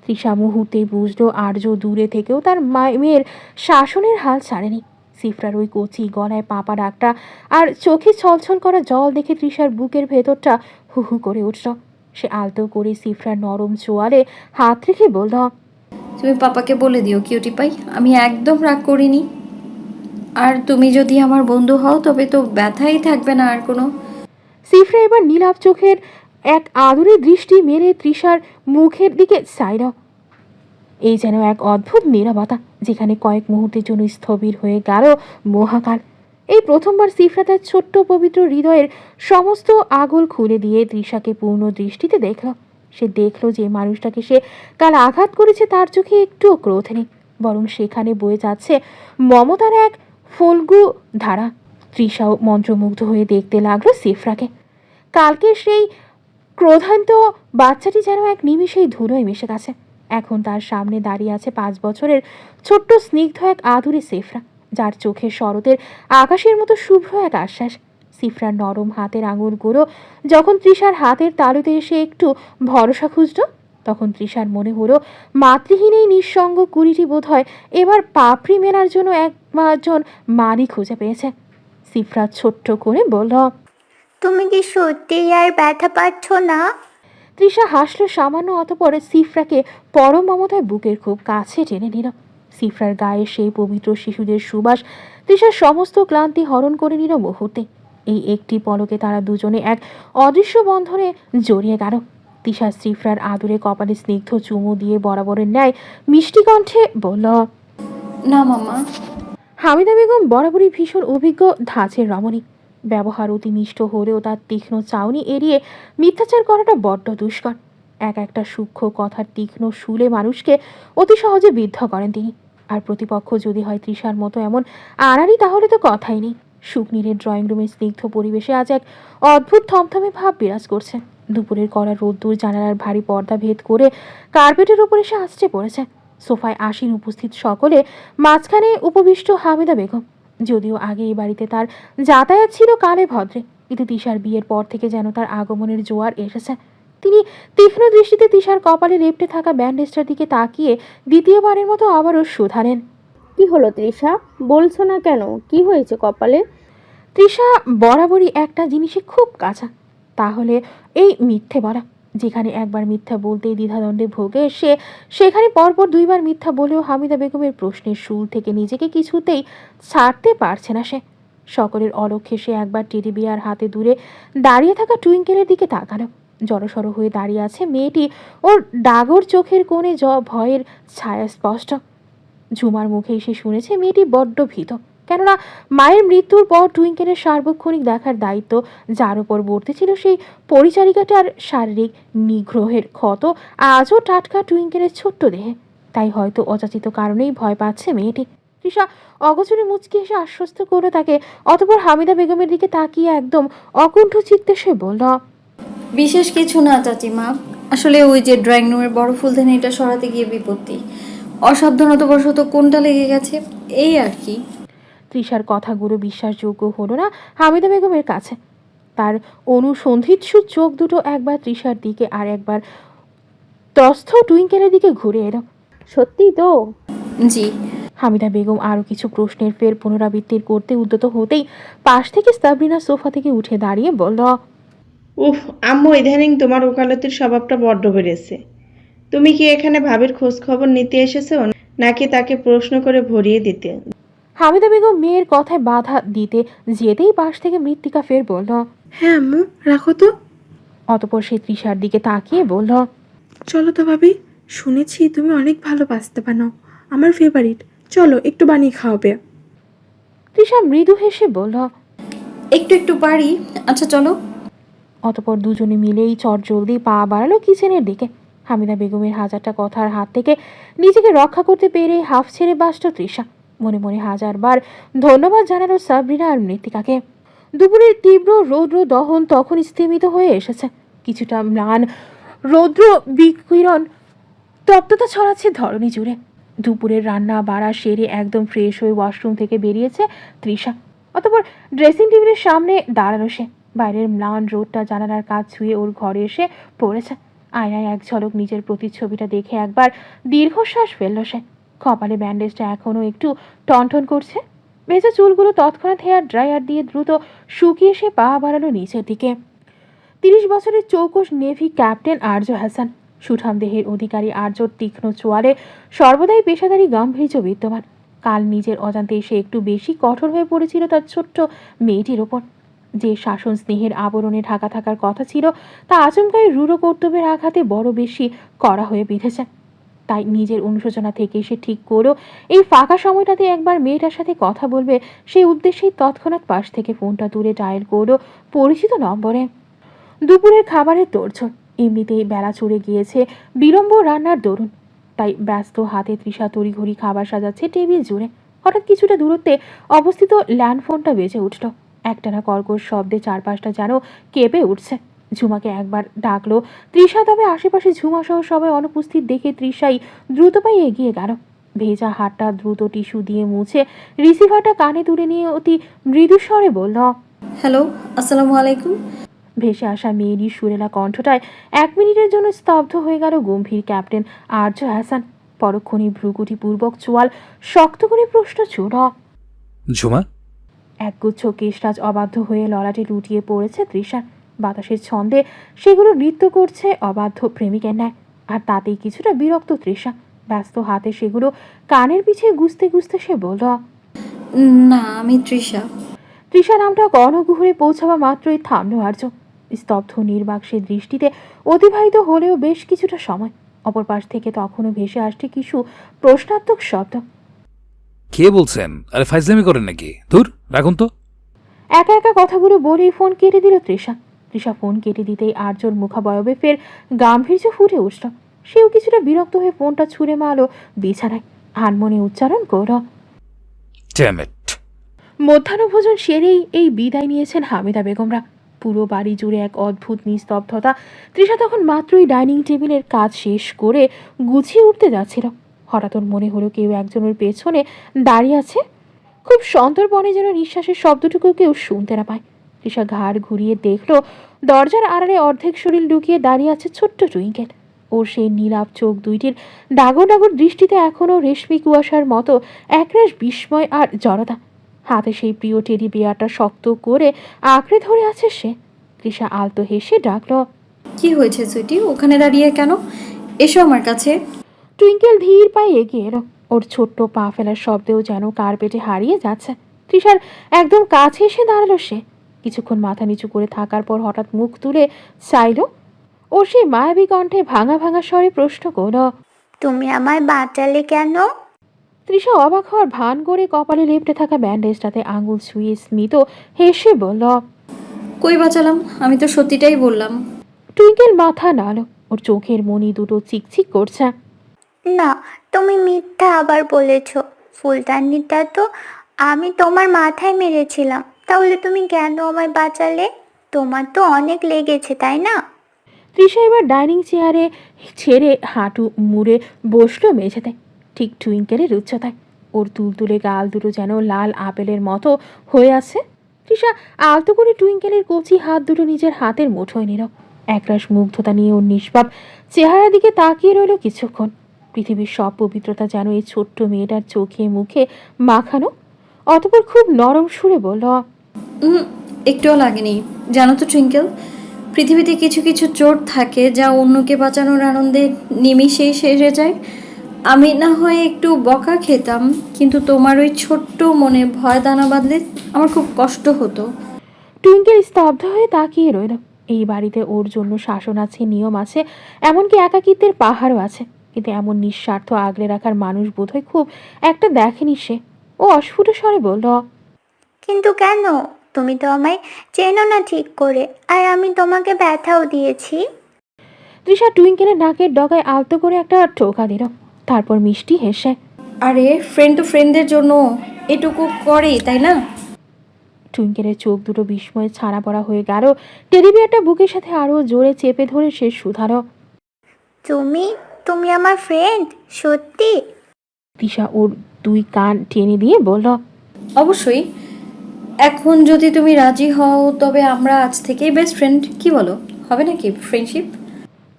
তৃষা মুহূর্তে বুঝলো আর্য দূরে থেকেও তার মেয়ের শাসনের হাল ছাড়েনি। সিফরার ওই কচি গলায় পাপা ডাকটা আর চোখে ছলছল করা জল দেখে তৃষার বুকের ভেতরটা হু হু করে উঠল। সে আলতো করে সিফরার নরম চোয়ালে হাত রেখে বলল, তুমি পাপাকে বলে দিও কিউটি পাই, আমি একদম রাগ করিনি। আর তুমি যদি আমার বন্ধু হও তবে তো ব্যথাই থাকবে না আর কোনো। সিফরা এবার নীলাভ চোখের এক আদুরে দৃষ্টি মেরে তৃষার মুখের দিকে চাইল। এই যেন এক অদ্ভুত নীরবতা, যেখানে কয়েক মুহূর্তের জন্য স্থবির হয়ে গেল মহাকাল। এই প্রথমবার সিফরা তার ছোট্ট পবিত্র হৃদয়ের সমস্ত আগল খুলে দিয়ে তৃষাকে পূর্ণ দৃষ্টিতে দেখল। সে দেখল যে মানুষটাকে সে কাল আঘাত করেছে তার চোখে একটুও ক্রোধ নেই, বরং সেখানে বয়ে যাচ্ছে মমতার এক ফল্গু ধারা। তৃষাও মন্ত্রমুগ্ধ হয়ে দেখতে লাগলো সিফরাকে। কালকে সেই ক্রোধান্ত বাচ্চাটি যেন এক নিমিষেই ধুলোয় মিশে গেছে। এখন তার সামনে দাঁড়িয়ে আছে 5 বছরের ছোট্ট স্নিগ্ধ এক আদুরে সিফরা, যার চোখে শরতের আকাশের মতো শুভ্র এক আশ্বাস। সিফরার নরম হাতের আঙুলগুলো যখন তৃষার হাতের তালুতে এসে একটু ভরসা খুঁজল, তখন তৃষার মনে হলো মাতৃহীন এই নিঃসঙ্গ কুড়িটি বোধ হয় এবার পাপড়ি মেলার জন্য একজন মালি খুঁজে পেয়েছে। সিফরা ছোট্ট করে বলল, তুমি কি সত্যিই আর ব্যথা পাচ্ছ না? তৃষা হাসল সামান্য, অতঃপর সিফরাকে পরম মমতায় বুকের খুব কাছে টেনে নিল। সিফরার গায়ে সেই পবিত্র শিশুদের সুবাস তৃষার সমস্ত ক্লান্তি হরণ করে নিল মুহূর্তে। এই একটি পলকে তারা দুজনে এক অদৃশ্য বন্ধনে জড়িয়ে গেল। তৃষা সিফরার আদুরে কপালে স্নিগ্ধ চুমু দিয়ে বরাবরের ন্যায় মিষ্টি কণ্ঠে বলল, না মামা। হামিদা বেগম বরাবরই ভীষণ অভিজ্ঞ ধাঁচের রমণী। ব্যবহার অতি মিষ্ট হলেও তার তীক্ষ্ণ চাউনি এড়িয়ে মিথ্যাচার করাটা বড্ড দুষ্কর। একটা সূক্ষ্ম কথার তীক্ষ্ণ শুলে মানুষকে অতি সহজে বিদ্ধ করেন তিনি। আর প্রতিপক্ষ যদি হয় তৃষার মতো এমন আড়াড়ি, তাহলে তো কথাই নেই। সুকনীরের ড্রয়িং রুমের স্নিগ্ধ পরিবেশে আজ এক অদ্ভুত থমথমে ভাব বিরাজ করছে। দুপুরের কড়া রোদ্দুর জানালার ভারী পর্দা ভেদ করে কার্পেটের উপর এসে আছড়ে পড়েছে। সোফায় আসীন উপস্থিত সকলে, মাঝখানে উপবিষ্ট হামিদা বেগম। যদিও আগে এই বাড়িতে তার যাতায়াত ছিল কালে ভদ্রে, কিন্তু তিশার বিয়ের পর থেকে যেন তার আগমনের জোয়ার এসেছে। তিনি তীক্ষ্ণ দৃষ্টিতে তিশার কপালে লেপ্টে থাকা ব্যান্ডেজটার দিকে তাকিয়ে দ্বিতীয়বারের মতো আবারও শুধালেন, কি হলো তৃষা, বলছো না কেন? কি হয়েছে কপালে? তৃষা বরাবরই একটা জিনিসে খুব কাঁচা, তাহলে এই মিথ্যে বলা। যেখানে একবার মিথ্যা বলতেই দ্বিধাদ্বন্দ্বে ভোগে সে, সেখানে পরপর 2 বার মিথ্যা বলেও হামিদা বেগমের প্রশ্নের শুল থেকে নিজেকে কিছুতেই ছাড়তে পারছে না সে। সকলের অলক্ষ্যে সে একবার টেডি বিয়ার হাতে দূরে দাঁড়িয়ে থাকা টুইঙ্কেলের দিকে তাকালো। জড়সড় হয়ে দাঁড়িয়ে আছে মেয়েটি, ওর ডাগর চোখের কোণে ভয়ের ছায়া স্পষ্ট। ঝুমার মুখেই সে শুনেছে মেয়েটি বড্ড ভীত, কেননা মায়ের মৃত্যুর পর টুইঙ্কেলের সার্বক্ষণিক দেখার দায়িত্ব যার উপর বর্তি ছিল সেই পরিচারিকাটার শারীরিক নিগ্রহের ক্ষত আজও টাটকা টুইঙ্কেলের ছোট্ট দেহে। তাই হয়তো অযাচিত কারণেই ভয় পাচ্ছে মেয়েটি। তৃষা অগোচরে মুচকি এসে আশ্বস্ত করলো তাকে। অতঃপর হামিদা বেগমের দিকে তাকিয়ে একদম অকুণ্ঠ চিত্তে সে বলল, বিশেষ কিছু না চাচিমা, আসলে ওই যে ড্রয়িং রুমের বড় ফুলদানিটা সরাতে গিয়ে বিপত্তি, অসাবধানতাবশত কোনটা লেগে গেছে, এই আর কি। তৃষার কথাগুলো বিশ্বাসযোগ্য হলো না হামিদা বেগমের কাছে। তার অনুসন্ধিৎসু চোখ দুটো একবার তৃষার দিকে আর একবার ত্রস্ত টুইঙ্কেলের দিকে ঘুরে এলো। সত্যি তো? জি। হামিদা বেগম আরও কিছু প্রশ্নের ফের পুনরাবৃত্তির করতে উদ্যত হতেই পাশ থেকে সাবরিনা সোফা থেকে উঠে দাঁড়িয়ে বলল, উফ আম্মু, ইদানিং তোমার ওকালতির স্বভাবটা বড্ড বেড়েছে। তুমি কি এখানে ভাবির খোঁজ খবর নিতে এসেছো নাকি তাকে প্রশ্ন করে ভরিয়ে দিতে? হামিদা বেগম মেয়ের কথায় বাধা দিতে যেতেই পাশ থেকে মৃত্তিকা ফের বলল, হ্যাঁ আম্মু, রাখো তো। অতপর সে তৃষার দিকে তাকিয়ে বলল, চলো তো ভাবি, শুনেছি তুমি অনেক ভালো পাস্তা বানাও, আমার ফেভারিট। চলো একটু বানিয়ে খাওয়াবে। তৃষা মৃদু হেসে বলল, একটু একটু পারি, আচ্ছা চলো। অতপর দুজনে মিলেই চটজলদি পা বাড়ালো কিচেনের দিকে। হামিদা বেগমের হাজারটা কথার হাত থেকে নিজেকে রক্ষা করতে পেরে হাফ ছেড়ে বাঁচল তৃষা। মনে মনে হাজারবার ধন্যবাদ জানালো সাবরিনা আর মৃত্তিকাকে। দুপুরের তীব্র রৌদ্র দহন তখন স্থিমিত হয়ে এসেছে। কিছুটা ম্লান রৌদ্র বিকিরণ তপ্ততা ছড়াচ্ছে ধরণী জুড়ে। দুপুরের রান্না বাড়া সেরে একদম ফ্রেশ হয়ে ওয়াশরুম থেকে বেরিয়েছে তৃষা। অতপর ড্রেসিং টেবিলের সামনে দাঁড়ালো সে। বাইরের ম্লান রোদটা জানালার কাজ ছুঁয়ে ওর ঘরে এসে পড়েছে। আয়নায় এক ঝলক নিজের প্রতিচ্ছবিটা দেখে একবার দীর্ঘশ্বাস ফেলল সে। কপালে ব্যান্ডেজটা এখনও একটু টনটন করছে। ভেজা চুলগুলো তৎক্ষণাৎ হেয়ার ড্রায়ার দিয়ে দ্রুত শুকিয়ে সে পা বাড়ালো নিচের দিকে। 30 বছরের চৌকস নেভি ক্যাপ্টেন আর্য হাসান। সুঠাম দেহের অধিকারী আর্যর তীক্ষ্ণ চোয়ালে সর্বদাই পেশাদারি গাম্ভীর্য বিদ্যমান। কাল নিজের অজান্তে সে একটু বেশি কঠোর হয়ে পড়েছিল তার ছোট্ট মেয়েটির ওপর। যে শাসন স্নেহের আবরণে ঢাকা থাকার কথা ছিল তা আচমকাই রূঢ় কর্তব্যের আঘাতে বড় বেশি করা হয়ে বিঁধেছে। তাই নিজের অনুশোচনা থেকে সে ঠিক করো এই ফাঁকা সময়টাতে একবার মেয়েটার সাথে কথা বলবে। সেই উদ্দেশ্যেই তৎক্ষণাৎ পাশ থেকে ফোনটা তুলে ডায়াল করলো পরিচিত নম্বরে। দুপুরের খাবারের তোড়জোড়। এমনিতেই বেলা চড়ে গিয়েছে বিলম্ব রান্নার দরুন। তাই ব্যস্ত হাতে তৃষা তড়িঘড়ি খাবার সাজাচ্ছে টেবিল জুড়ে। হঠাৎ কিছুটা দূরত্বে অবস্থিত ল্যান্ডফোনটা বেজে উঠল। একটানা কর্কশ শব্দে চারপাশটা যেন কেঁপে উঠছে। ঝুমাকে একবার ডাকলো তৃষা, তবে আশেপাশে ঝুমা সহ সবাই অনুপস্থিত দেখে তৃষাই দ্রুত পায়ে এগিয়ে গেল। ভেজা হাতটা দ্রুত টিস্যু দিয়ে মুছে রিসিভারটা কানে তুলে নিয়ে অতি মৃদু স্বরে বলল, হ্যালো, আসসালামু আলাইকুম। ভেসে আসা মেয়েরই সুরেলা কণ্ঠটায় 1 মিনিটের জন্য স্তব্ধ হয়ে গেল গম্ভীর ক্যাপ্টেন আর্য হাসান। পরক্ষণে ভ্রুকুটি পূর্বক চোয়াল শক্ত করে প্রশ্ন ছুড়ল। ঝুমা? একগুচ্ছ কেশরাজ অবাধ্য হয়ে ললাটে লুটিয়ে পড়েছে তৃষার। বাতাসের ছন্দে সেগুলো নৃত্য করছে অবাধ্য প্রেমিকের ন্যায়। আর তাতেই কিছুটা বিরক্ত তৃষা। ব্যস্ত হাতে সেগুলো কানের পিছিয়ে গুছতে গুছতে সে বলল, না, আমি তৃষা। তৃষা নামটা গণগুহরে পৌঁছাবা মাত্রই থামল আর্য। স্তব্ধ নির্বাক সে দৃষ্টিতে অতিবাহিত হলেও বেশ কিছুটা সময়। অপর পাশ থেকে তখনও ভেসে আসছে কিছু প্রশ্নাত্মক শব্দ। কে বলছেন? আরে ফাইজলামি করেন নাকি? ধুর, রাখুন তো। একা একা কথাগুলো বলেই ফোন কেটে দিল তৃষা। তৃষা ফোন কেটে দিতেই আর্যর মুখাবয়বে ফের গাম্ভীর্য ফুটে উঠল। সেও কিছুটা বিরক্ত হয়ে ফোনটা ছুঁড়ে মারল বিছানায়। আনমনে উচ্চারণ করল, ড্যাম ইট। মধ্যাহ্নভোজন সেরেই এই বিদায় নিয়েছেন হামিদা বেগমরা। পুরো বাড়ি জুড়ে এক অদ্ভুত নিস্তব্ধতা। তৃষা তখন মাত্রই ডাইনিং টেবিলের কাজ শেষ করে গুছিয়ে উঠতে যাচ্ছিল। হঠাৎ ওর মনে হলো কেউ একজনের পেছনে দাঁড়িয়ে আছে। খুব সন্তর্পণে যেন নিঃশ্বাসের শব্দটুকু কেউ শুনতে না পায়। তৃষা ঘাড় ঘুরিয়ে দেখলো দরজার আড়ালে অর্ধেক শরীর লুকিয়ে দাঁড়িয়ে আছে ছোট্ট টুইঙ্কেল। ওর সেই নীলাভ চোখ দুইটির ডাগর ডাগর দৃষ্টিতে এখনও রেশমি কুয়াশার মতো একরাশ বিস্ময় আর জড়তা। হাতে সেই প্রিয় টেডি বিয়ারটা শক্ত করে আঁকড়ে ধরে আছে সে। তৃষা আলতো হেসে ডাকলো, কি হয়েছে সুইটি, ওখানে দাঁড়িয়ে কেন? এসো আমার কাছে। টুইঙ্কেল ধীর পায়ে এগিয়ে এলো। ওর ছোট্ট পা ফেলার শব্দেও যেন কার্পেটে হারিয়ে যাচ্ছে। তৃষার একদম কাছে এসে দাঁড়ালো সে। কিছুক্ষণ মাথা নিচু করে থাকার পর হঠাৎ মুখ তুলে চাইল। ও সেই মায়াবী কণ্ঠে ভাঙা ভাঙা স্বরে প্রশ্ন করল, তুমি আমায় বাঁচালে কেন? তৃষা অবাক হওয়ার ভান করে কপালে লেপটে থাকা ব্যান্ডেজটাতে আঙুল ছুঁয়ে স্মিত হেসে বলল, কই বাঁচালাম, আমি তো সত্যিটাই বললাম। টুইঙ্কেল মাথা নাড়ল। ওর চোখের মনি দুটো চিকচিক করছে। না, তুমি মিথ্যা আবার বলেছ। ফুলদানিটা তো আমি তোমার মাথায় মেরেছিলাম, তাহলে তুমি কেন আমায় বাঁচালে? তোমার তো অনেক লেগেছে, তাই না? তৃষা এবার ডাইনিং চেয়ারে ছেড়ে হাঁটু মুড়ে বসলো মেঝেতে, ঠিক টুইঙ্কেলের উচ্চতায়। ওর তুলতুলে গাল দুটো যেন লাল আপেলের মতো হয়ে আছে। তৃষা আলতো করে টুইঙ্কেলের কচি হাত দুটো নিজের হাতের মুঠোয় নিল। একরাশ মুগ্ধতা নিয়ে ওর নিষ্পাপ চেহারার দিকে তাকিয়ে রইল কিছুক্ষণ। পৃথিবীর সব পবিত্রতা যেন এই ছোট্ট মেয়েটার চোখে মুখে মাখানো। অতপর খুব নরম সুরে বলল, একটুও লাগেনি। জানো তো টুইঙ্কেল, পৃথিবীতে কিছু কিছু চোট থাকে যা অন্যকে বাঁচানোর আনন্দে নিমিষেই সেরে যায়। আমি না হয় একটু বকা খেতাম, কিন্তু তোমার ওই ছোট্ট মনে ভয় দানা বাঁধলে আমার খুব কষ্ট হতো। টুইঙ্কেল স্তব্ধ হয়ে তাকিয়ে রইল। এই বাড়িতে ওর জন্য শাসন আছে, নিয়ম আছে, এমনকি একাকিত্বের পাহাড়ও আছে, কিন্তু এমন নিঃস্বার্থ আগলে রাখার মানুষ বোধহয় খুব একটা দেখেনি সে। ও অস্ফুট স্বরে বলল, কিন্তু কেন? তুমি তো আমায় চেনো না ঠিক করে, আর আমি তোমাকে ব্যথাও দিয়েছি। তৃষা টুইঙ্কেলের নাকের ডগায় আলতো করে একটা টোকা দিল, তারপর মিষ্টি হেসে, আরে ফ্রেন্ড টু ফ্রেন্ডদের জন্য এটুকু করে, তাই না? টুইঙ্কেলের চোখ দুটো বিস্ময়ে ছাড়া পড়া হয়ে গেল। টেডি বিয়ারটা বুকের সাথে আরো জোরে চেপে ধরে সে শুধালো, তুমি তুমি আমার ফ্রেন্ড, সত্যি? তৃষা ওর দুই কান টেনে দিয়ে বলল, অবশ্যই। এখন যদি তুমি রাজি হও তবে আমরা আজ থেকেই বেস্ট ফ্রেন্ড। কি বলো, হবে নাকি ফ্রেন্ডশিপ?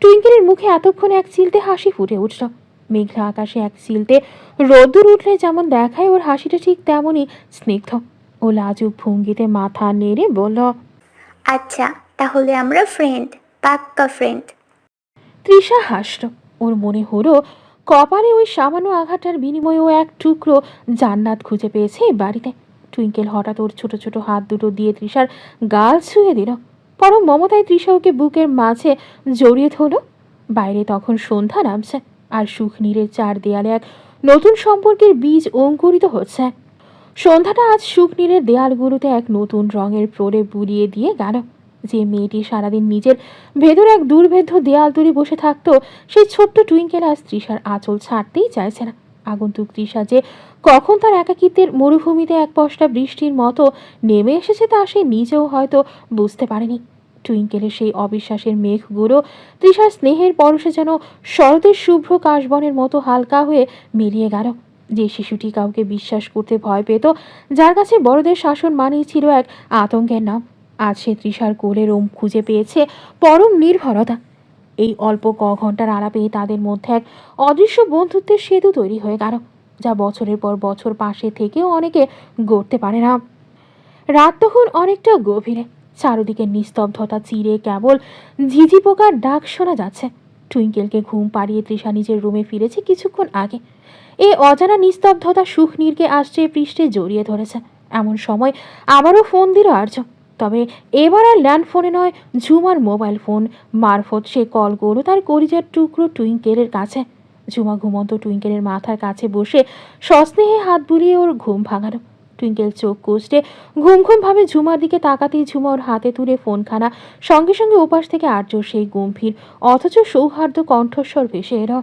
টুইঙ্কেলের মুখে এতক্ষণ এক চিলতে হাসি ফুটে উঠল। মেঘলা আকাশে এক চিলতে রোদ্দুর উঠলে যেমন দেখায় ওর হাসিটা ঠিক তেমনই স্নিগ্ধ। ও লাজুক ভঙ্গিতে মাথা নেড়ে বলল, আচ্ছা, তাহলে আমরা ফ্রেন্ড, পাক্কা ফ্রেন্ড। তৃষা হাসল। ওর মনে হলো কপালে ওই সামান্য আঘাতটার বিনিময়ে ও এক টুকরো জান্নাত খুঁজে পেয়েছে এই বাড়িতে। টুইঙ্কেল হঠাৎ ওর ছোট ছোট হাত দুটো দিয়ে তৃষার গাল ছুঁয়ে দিল। পরম মমতায় তৃষা ওকে বুকের মাঝে জড়িয়ে ধরল। বাইরে তখন সন্ধ্যা নামছে, আর সুখনীরের চার দেয়ালে এক নতুন সম্পর্কের বীজ অঙ্কুরিত হচ্ছে। সন্ধ্যাটা আজ সুখনীরের দেয়ালগুলোতে এক নতুন রঙের প্রলেপ বুলিয়ে দিয়ে গেল। যে মেয়েটি সারাদিন নিজের ভেতর এক দুর্ভেদ্য দেয়াল তৈরি বসে থাকতো, সেই ছোট্ট টুইঙ্কেল আজ তৃষার আঁচল ছাড়তেই চাইছে না। আগন্তুক তৃষা যে কখন তার একাকিত্বের মরুভূমিতে এক পশলা বৃষ্টির মতো নেমে এসেছে তা সে নিজেও হয়তো বুঝতে পারেনি। টুইঙ্কেলের সেই অবিশ্বাসের মেঘগুলো তৃষার স্নেহের পরশে যেন শরতের শুভ্র কাশবনের মতো হালকা হয়ে মিলিয়ে গেল। যে শিশুটি কাউকে বিশ্বাস করতে ভয় পেত, যার কাছে বড়দের শাসন মানেই ছিল এক আতঙ্কের নাম, আজ সে তৃষার কোলে রোম খুঁজে পেয়েছে পরম নির্ভরতা। এই অল্প ঘন্টার আলাপে তাদের মধ্যে এক অদৃশ্য বন্ধুত্বের সেতু তৈরি হয়ে গেল, যা বছরের পর বছর পাশে থেকেও অনেকে গড়তে পারে না। রাত তখন অনেকটা গভীরে, চারদিকে নিস্তব্ধতা চিরে কেবল ঝিঝি পোকার ডাক শোনা যাচ্ছে। টুইঙ্কেলকে ঘুম পাড়িয়ে তৃষা নিজের রুমে ফিরেছে কিছুক্ষণ আগে। এই অজানা নিস্তব্ধতা সুখনীরকে আসছে পৃষ্ঠে জড়িয়ে ধরেছে। এমন সময় আবারও ফোন দিল আর্য, তবে এবার আর ল্যান্ড ফোনে নয়, ঝুমার মোবাইল ফোন মারফত সে কল করল তার কলিজার টুকরো টুইঙ্কেলের কাছে। ঝুমা ঘুমন্ত টুইঙ্কেলের মাথার কাছে বসে সস্নেহে হাত বুলিয়ে ওর ঘুম ভাঙালো। টুইঙ্কেল চোখ কষতে ঘুম ঘুম ভাবে ঝুমার দিকে তাকাতেই ঝুমা ওর হাতে তুলে ফোনখানা সঙ্গে সঙ্গে ওপাশ থেকে আর্য সেই গম্ভীর অথচ সৌহার্দ্য কণ্ঠস্বর ভেসে এলো,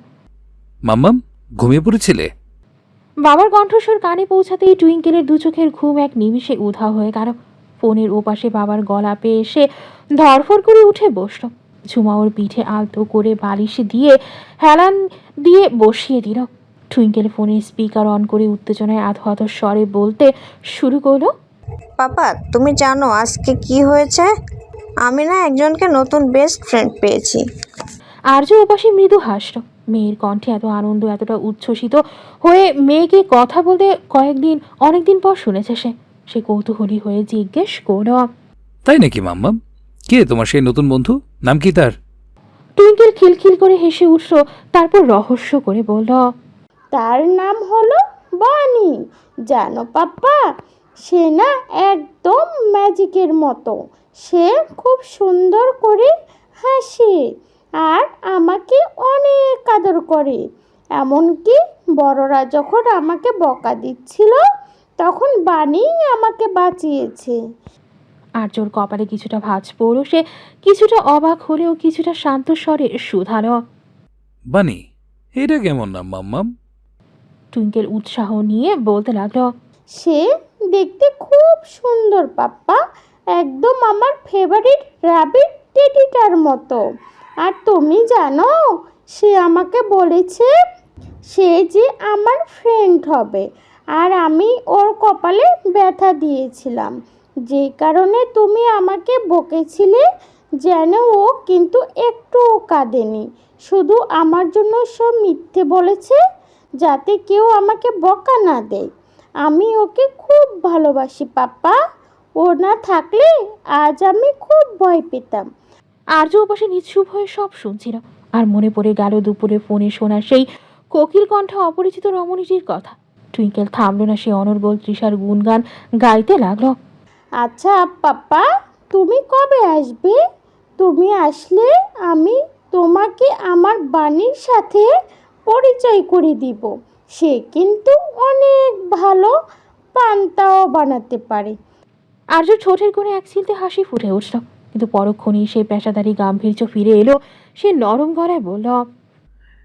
মাম্মাম, ঘুমিয়ে পড়েছিলে? বাবার কণ্ঠস্বর কানে পৌঁছাতেই টুইঙ্কেলের দু চোখের ঘুম এক নিমিষে উধাও হয়ে গেল। ফোনের ওপাশে বাবার গলা পেয়ে এসে ধরফর করে উঠে বসল। ঝুমা ওর পিঠে আলতো করে বালিশ দিয়ে হেলান দিয়ে বসিয়ে দিল। টুইঙ্কেল ফোনের স্পিকার অন করে উত্তেজনায় আধো আধো স্বরে বলতে শুরু করলো, পাপা, তুমি জানো আজকে কি হয়েছে? আমি না একজনকে নতুন বেস্ট ফ্রেন্ড পেয়েছি। আর্য ওপাশে মৃদু হাসল। মেয়ের কণ্ঠে এত আনন্দ, এতটা উচ্ছ্বসিত হয়ে মেয়েকে কথা বলতে অনেকদিন পর শুনেছে সে। সে কৌতূহলী হয়ে জিজ্ঞেস করল, তাই নাকি মাম্মাম? কে তোমার সেই নতুন বন্ধু? নাম কি তার? টুইঙ্কেল খিলখিল করে হেসে উঠল, তারপর রহস্য করে বলল, তার নাম হলো বানি। জানো পাপ্পা, সে না একদম ম্যাজিকের মতো। সে খুব সুন্দর করে হাসে আর আমাকে অনেক আদর করে। এমনকি বড়রা যখন আমাকে বকা দিচ্ছিল তখন বানি আমাকে বাঁচিয়েছে। আর্যর কপালে কিছুটা ভাঁজ পড়ল। সে কিছুটা অবাক হলেও কিছুটা শান্ত স্বরে শুধালো, বানি? এটা কেমন নাম মাম্মাম? টুইঙ্কেল উৎসাহ নিয়ে বলতে লাগলো, সে দেখতে খুব সুন্দর পাপ্পা, একদম আমার ফেভারিট র্যাবিট টেডিটার মতো। আর তুমি জানো, সে আমাকে বলেছে সে যে আমার ফ্রেন্ড হবে, আর আমি ওর কপালে ব্যথা দিয়েছিলাম, যে কারণে তুমি আমাকে বকেছিলে যেন ও কিন্তু একটুও কাঁদেনি। শুধু আমার জন্য সব মিথ্যে বলেছে যাতে কেউ আমাকে বকা না দেয়। আমি ওকে খুব ভালোবাসি পাপ্পা। ও না থাকলে আজ আমি খুব ভয় পেতাম। আর্য ওপাশে নিশ্চুপ হয়ে সব শুনছিল, আর মনে পড়ে গেল দুপুরে ফোনে শোনা সেই কোকিল কণ্ঠে অপরিচিত রমণীটির কথা। টুইঙ্কেল থামলো না, সে অনর্গল তৃষার গুণগান গাইতে লাগলো। আচ্ছা পাপা, তুমি কবে আসবে? তুমি আসলে আমি তোমাকে আমার বাণীর সাথে পরিচয় করে দিব। সে কিন্তু অনেক ভালো পান্তাও বানাতে পারে। আর্য ঠোঁটের কোণে এক চিলতে হাসি ফুটে উঠল, কিন্তু পরক্ষণেই সে পেশাদারি গাম্ভীর্য ফিরে এলো। সে নরম গলায় বলল,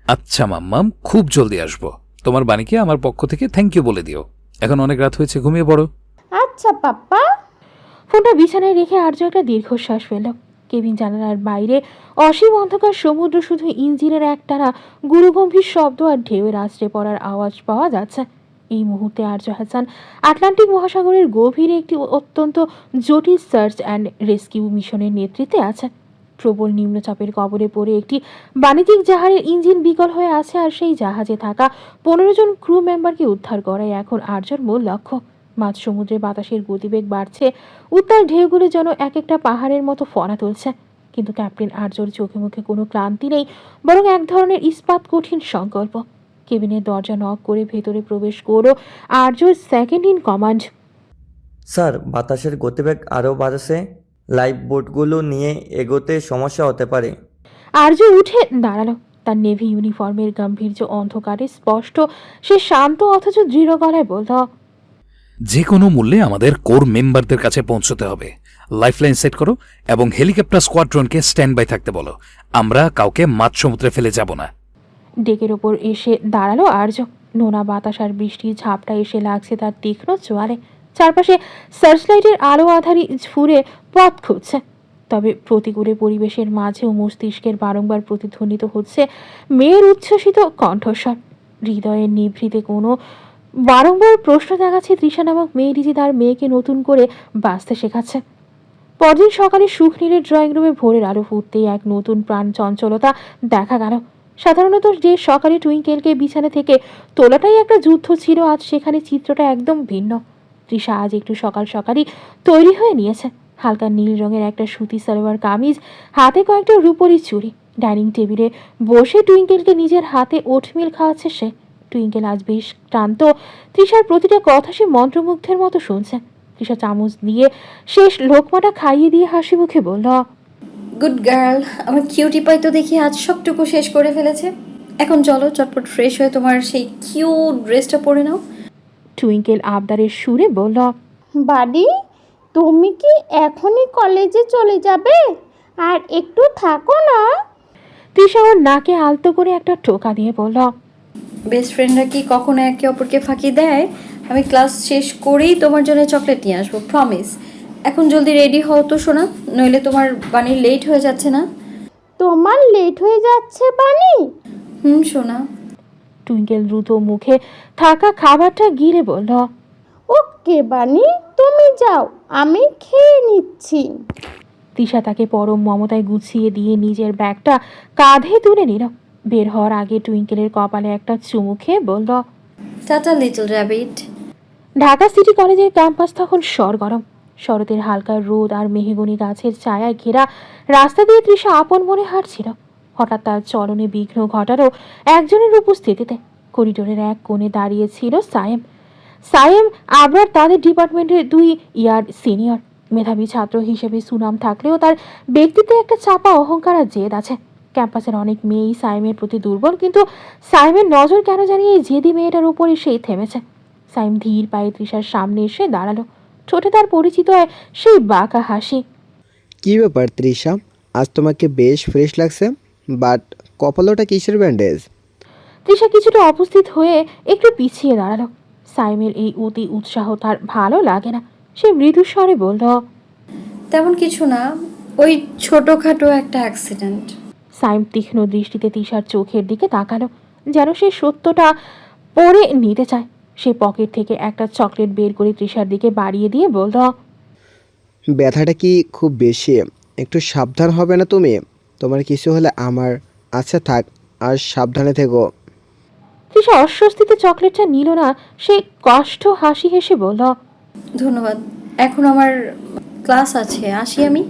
আচ্ছা মাম্মাম, খুব জলদি আসবো। তোমার বাণীকে আমার পক্ষ থেকে থ্যাংক ইউ বলে দিও। এখন অনেক রাত হয়েছে, ঘুমিয়ে পড়ো। আচ্ছা পাপা। ফোনটা বিছানায় রেখে আর্য একটা দীর্ঘশ্বাস ফেলল। কেবিন জানালার বাইরে অসীম অন্ধকার সমুদ্র, শুধু ইঞ্জিনের একটানা গুরুগম্ভীর শব্দ আর ঢেউয়ের আছড়ে পড়ার আওয়াজ পাওয়া যাচ্ছে। এই মুহূর্তে আর্য হাসান আটলান্টিক মহাসাগরের গভীরে একটি অত্যন্ত জটিল সার্চ অ্যান্ড রেস্কিউ মিশনের নেতৃত্বে আছে। প্রবল নিম্নচাপের কবলে পড়ে একটি বাণিজ্যিক জাহাজের ইঞ্জিন বিকল হয়ে আছে, আর সেই জাহাজে থাকা 15 জন ক্রু মেম্বারকে উদ্ধার করাই এখন আর্যর মূল লক্ষ্য। মাঝ সমুদ্রে বাতাসের গতিবেগ বাড়ছে, উত্তাল ঢেউগুলো যেন এক একটা পাহাড়ের মতো ফনা তুলছে। কিন্তু ক্যাপ্টেন আর্যর চোখে মুখে কোনো ক্লান্তি নেই, বরং এক ধরনের ইস্পাত কঠিন সংকল্প। কেবিনের দরজা নক করে ভেতরে প্রবেশ করো আর্যর সেকেন্ড ইন কমান্ড। স্যার, বাতাসের গতিবেগ আরও বাড়ছে। লাইফ বোটগুলো নিয়ে এগোতে সমস্যা হতে পারে। আর্য উঠে দাঁড়ালো, তার নেভি ইউনিফর্মের গাম্ভীর্য অন্ধকারে স্পষ্ট। সে শান্ত অথচ দৃঢ় গলায় বলল, যে কোনো মূল্যে আমাদের কোর মেম্বারদের কাছে পৌঁছতে হবে। লাইফলাইন সেট করো এবং হেলিকপ্টার স্কোয়াড্রনকে স্ট্যান্ড বাই থাকতে বলো। আমরা কাউকে মাঝ সমুদ্রে ফেলে যাব না। ডেকের ওপর এসে দাঁড়ালো আর্য। নোনা বাতাস আর বৃষ্টির ঝাপটা এসে লাগছে তার তীক্ষ্ণ চোয়ালে। চারপাশে সার্চলাইটের আলো আধারি ফুরে পথ খুঁজছে। তবে প্রতিকূলে পরিবেশের মাঝেও মস্তিষ্কের বারংবার প্রতিধ্বনিত হচ্ছে মেয়ের উচ্ছ্বসিত কণ্ঠস্বর। হৃদয়ের নিভৃতে কোনো বারংবার প্রশ্ন জাগাচ্ছে তৃষা নামক মেয়েটি যে তার মেয়েকে নতুন করে বাঁচতে শেখাচ্ছে। পরদিন সকালে সুখনীলের ড্রয়িং রুমে ভোরের আলো ফুটতেই এক নতুন প্রাণ চঞ্চলতা দেখা গেল। সাধারণত যে সকালে টুইঙ্কেলকে বিছানা থেকে তোলাটাই একটা যুদ্ধ ছিল, আজ সেখানে চিত্রটা একদম ভিন্ন। তৃষা আজ একটু সকাল সকালই তৈরি হয়ে নিয়েছে। হালকা নীল রঙের একটা সুতি সালোয়ার কামিজ, হাতে কয়েকটা রূপোরি চুড়ি। ডাইনিং টেবিলে বসে টুইঙ্কেলকে নিজের হাতে ওটমিল খাওয়াচ্ছে সে। টুইঙ্কেল আজ বেশ ক্লান্ত। তৃষার প্রতিটা কথা সে মন্ত্রমুগ্ধের মতো শুনছে। তৃষা চামচ দিয়ে শেষ লোকমাটা খাইয়ে দিয়ে হাসি মুখে বলল, গুড গার্ল। আমার কিউটি পাই তো দেখি আজ সবটুকু শেষ করে ফেলেছে। এখন চলো চটপট ফ্রেশ হয়ে তোমার সেই কিউট ড্রেসটা পরে নাও। টুইঙ্কেল আবদারের সুরে বলল, বাড়ি, তুমি কি এখনই কলেজে চলে যাবে? আর একটু থাকো না। তৃষা ওর নাকে আলতো করে একটা টোকা দিয়ে বলল, বেস্ট ফ্রেন্ডরা কি কখনো একে অপরকে ফাঁকি দেয়? আমি ক্লাস শেষ করেই তোমার জন্য চকলেট নিয়ে আসবো, প্রমিস। এখন জলদি রেডি হও তো সোনা, নইলে তোমার বাণীর লেট হয়ে যাচ্ছে না? তোমার লেট হয়ে যাচ্ছে বানি? সোনা। টুইঙ্কেল দ্রুত মুখে থাকা খাবারটা গিলে বলল, ওকে বানি, তুমি যাও, আমি খেয়ে নিচ্ছি। তৃষা তাকে পরম মমতায় গুছিয়ে দিয়ে নিজের ব্যাগটা কাঁধে তুলে নিল। বের হওয়ার আগে টুইঙ্কেলের কপালে একটা চুমু খেয়ে বলল, tata little rabbit. Dhaka city কলেজের ক্যাম্পাস তখন সরগরম। শরতের হালকা রোদ আর মেহগনি গাছের ছায়ায় ঘেরা রাস্তা দিয়ে তৃষা আপন মনে হাঁটছিল। হঠাৎ তার চলনে বিঘ্ন ঘটালো একজনের উপস্থিতিতে। করিডোরের এক কোণে দাঁড়িয়েছিল সায়েম। সায়েম আবার তাদের ডিপার্টমেন্টের 2 ইয়ার সিনিয়র। মেধাবী ছাত্র হিসেবে সুনাম থাকলেও তার ব্যক্তিত্বে একটা চাপা অহংকার আর জেদ আছে। ক্যাম্পাসের অনেক মেয়েই সাইমের প্রতি দুর্বল, কিন্তু সাইমের নজর কেন জানি এই জেদি মেয়েটার উপর এসেই থেমেছে। সাইম ধীর পায়ে তৃষার সামনে এসে দাঁড়ালো। ঠোঁটে তার পরিচিত সেই বাঁকা হাসি। কি ব্যাপার তৃষা, আজ তোমাকে বেশ ফ্রেশ লাগছে, বাট কপালটা কিসের ব্যান্ডেজ? তৃষা কিছুটা অবস্থিত হয়ে একটু পিছিয়ে দাঁড়ালো। সাইমের এই অতি উৎসাহ তার ভালো লাগে না। সে মৃদু স্বরে বলল, তেমন কিছু না, ওই ছোটখাটো একটা অ্যাক্সিডেন্ট। সাইম তীক্ষ্ণ দৃষ্টিতে তৃষার চোখের দিকে তাকালো, যেন সে সত্যটা পড়ে নিতে চায়। সে পকেট থেকে একটা চকলেট বের করে তৃষার দিকে বাড়িয়ে দিয়ে বলল, ব্যথাটা কি খুব বেশি? একটু সাবধান হবে না তুমি? তোমার কিছু হলে আমার। আচ্ছা থাক, আর সাবধানে থেকো। তৃষা অস্বস্তিতে চকলেটটা নিল না। সে কষ্ট হাসি হেসে বলল, ধন্যবাদ, এখন আমার ক্লাস আছে, আসি আমি।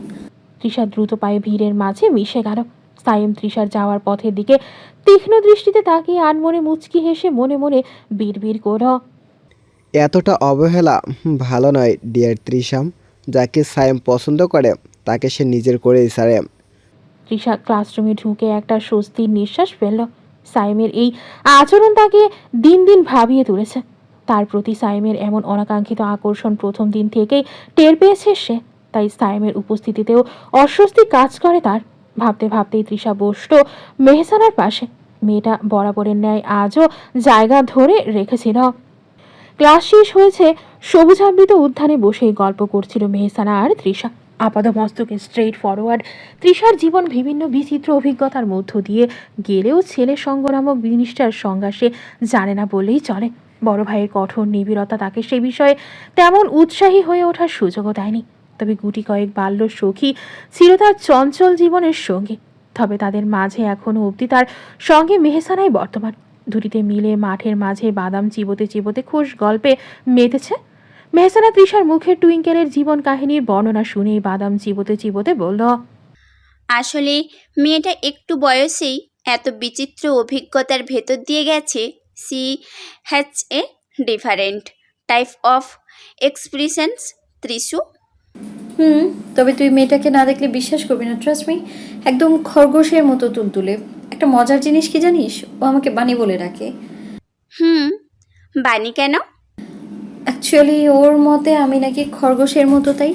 তৃষা দ্রুত পায়ে ভিড়ের মাঝে মিশে গেল। সাইম তৃষার যাওয়ার পথের দিকে তীক্ষ্ণ দৃষ্টিতে তাকিয়ে আনমনে মুচকি হেসে মনে মনে বিড়বিড় করল, এতটা অবহেলা ভালো নয় ডিয়ার তৃষাম। যাকে সায়েম পছন্দ করে তাকে সে নিজের করেই ছাড়ে। তৃষা ক্লাসরুমে ঢুকে একটা স্বস্তির নিঃশ্বাস ফেলল। সাইমের এই আচরণ তাকে দিন দিন ভাবিয়ে তুলেছে। তার প্রতি সাইমের এমন অনাকাঙ্ক্ষিত আকর্ষণ প্রথম দিন থেকেই টের পেয়েছে সে। তাই সাইমের উপস্থিতিতেও অস্বস্তি কাজ করে তার। ভাবতে ভাবতেই তৃষা বসল মেহসানার পাশে। মেয়েটা বরাবরের ন্যায় আজও জায়গা ধরে রেখেছিল। ক্লাস শেষ হয়েছে, সবুজাবৃত উদ্যানে বসেই গল্প করছিল মেহসানা আর তৃষা। আপাদমস্তকে স্ট্রেইট ফরওয়ার্ড তৃষার জীবন বিভিন্ন বিচিত্র অভিজ্ঞতার মধ্য দিয়ে গেলেও ছেলে সঙ্গ নামক জিনিসটার সংজ্ঞা সে জানে না বললেই চলে। বড় ভাইয়ের কঠোর নিবিড়তা তাকে সে বিষয়ে তেমন উৎসাহী হয়ে ওঠার সুযোগও দেয়নি। তবে গুটি কয়েক বাল্য সখী ছিল তার চঞ্চল জীবনের সঙ্গী। তবে তাদের মাঝে এখনও অবধি তার সঙ্গে মেহসানাই বর্তমান। দুটিতে মিলে মাঠের মাঝে বাদাম চিবোতে চিবোতে খোশ গল্পে মেতেছে। মেহসানা তৃষার মুখের টুইঙ্কেলের জীবন কাহিনীর বর্ণনা শুনেই বাদাম চিবোতে চিবোতে বলল, আসলে মেয়েটা একটু বয়সেই এত বিচিত্র অভিজ্ঞতার ভেতর দিয়ে গেছে। She has a different type of expressions Trishu. তবে তুই মেয়েটাকে না দেখলে বিশ্বাস করবি না, ট্রাস্ট মি। একদম খরগোশের মতো তুলতুলে। একটা মজার জিনিস কি জানিস, ও আমাকে বানি বলে ডাকে। বানি কেন? অ্যাকচুয়ালি ওর মতে আমি নাকি খরগোশের মতো, তাই।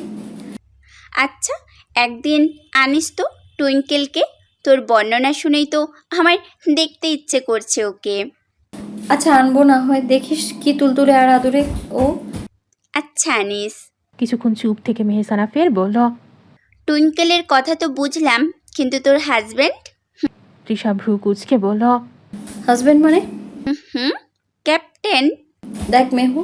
আচ্ছা, একদিন আনিস তো টুইঙ্কেলকে। তোর বর্ণনা শুনেই তো আমার দেখতে ইচ্ছে করছে ওকে। আচ্ছা আনবো, না হয় দেখিস কি তুলতুলে আর আদরে ও। আচ্ছা আনিস। কিছুক্ষণ চুপ থেকে মেহসানা ফের বলল, টুইঙ্কেলের কথা তো বুঝলাম, কিন্তু তোর হাজব্যান্ড? তৃষা ভ্রু কুচকে বলল, হাজব্যান্ড মানে? ক্যাপ্টেন। দেখ মেহু,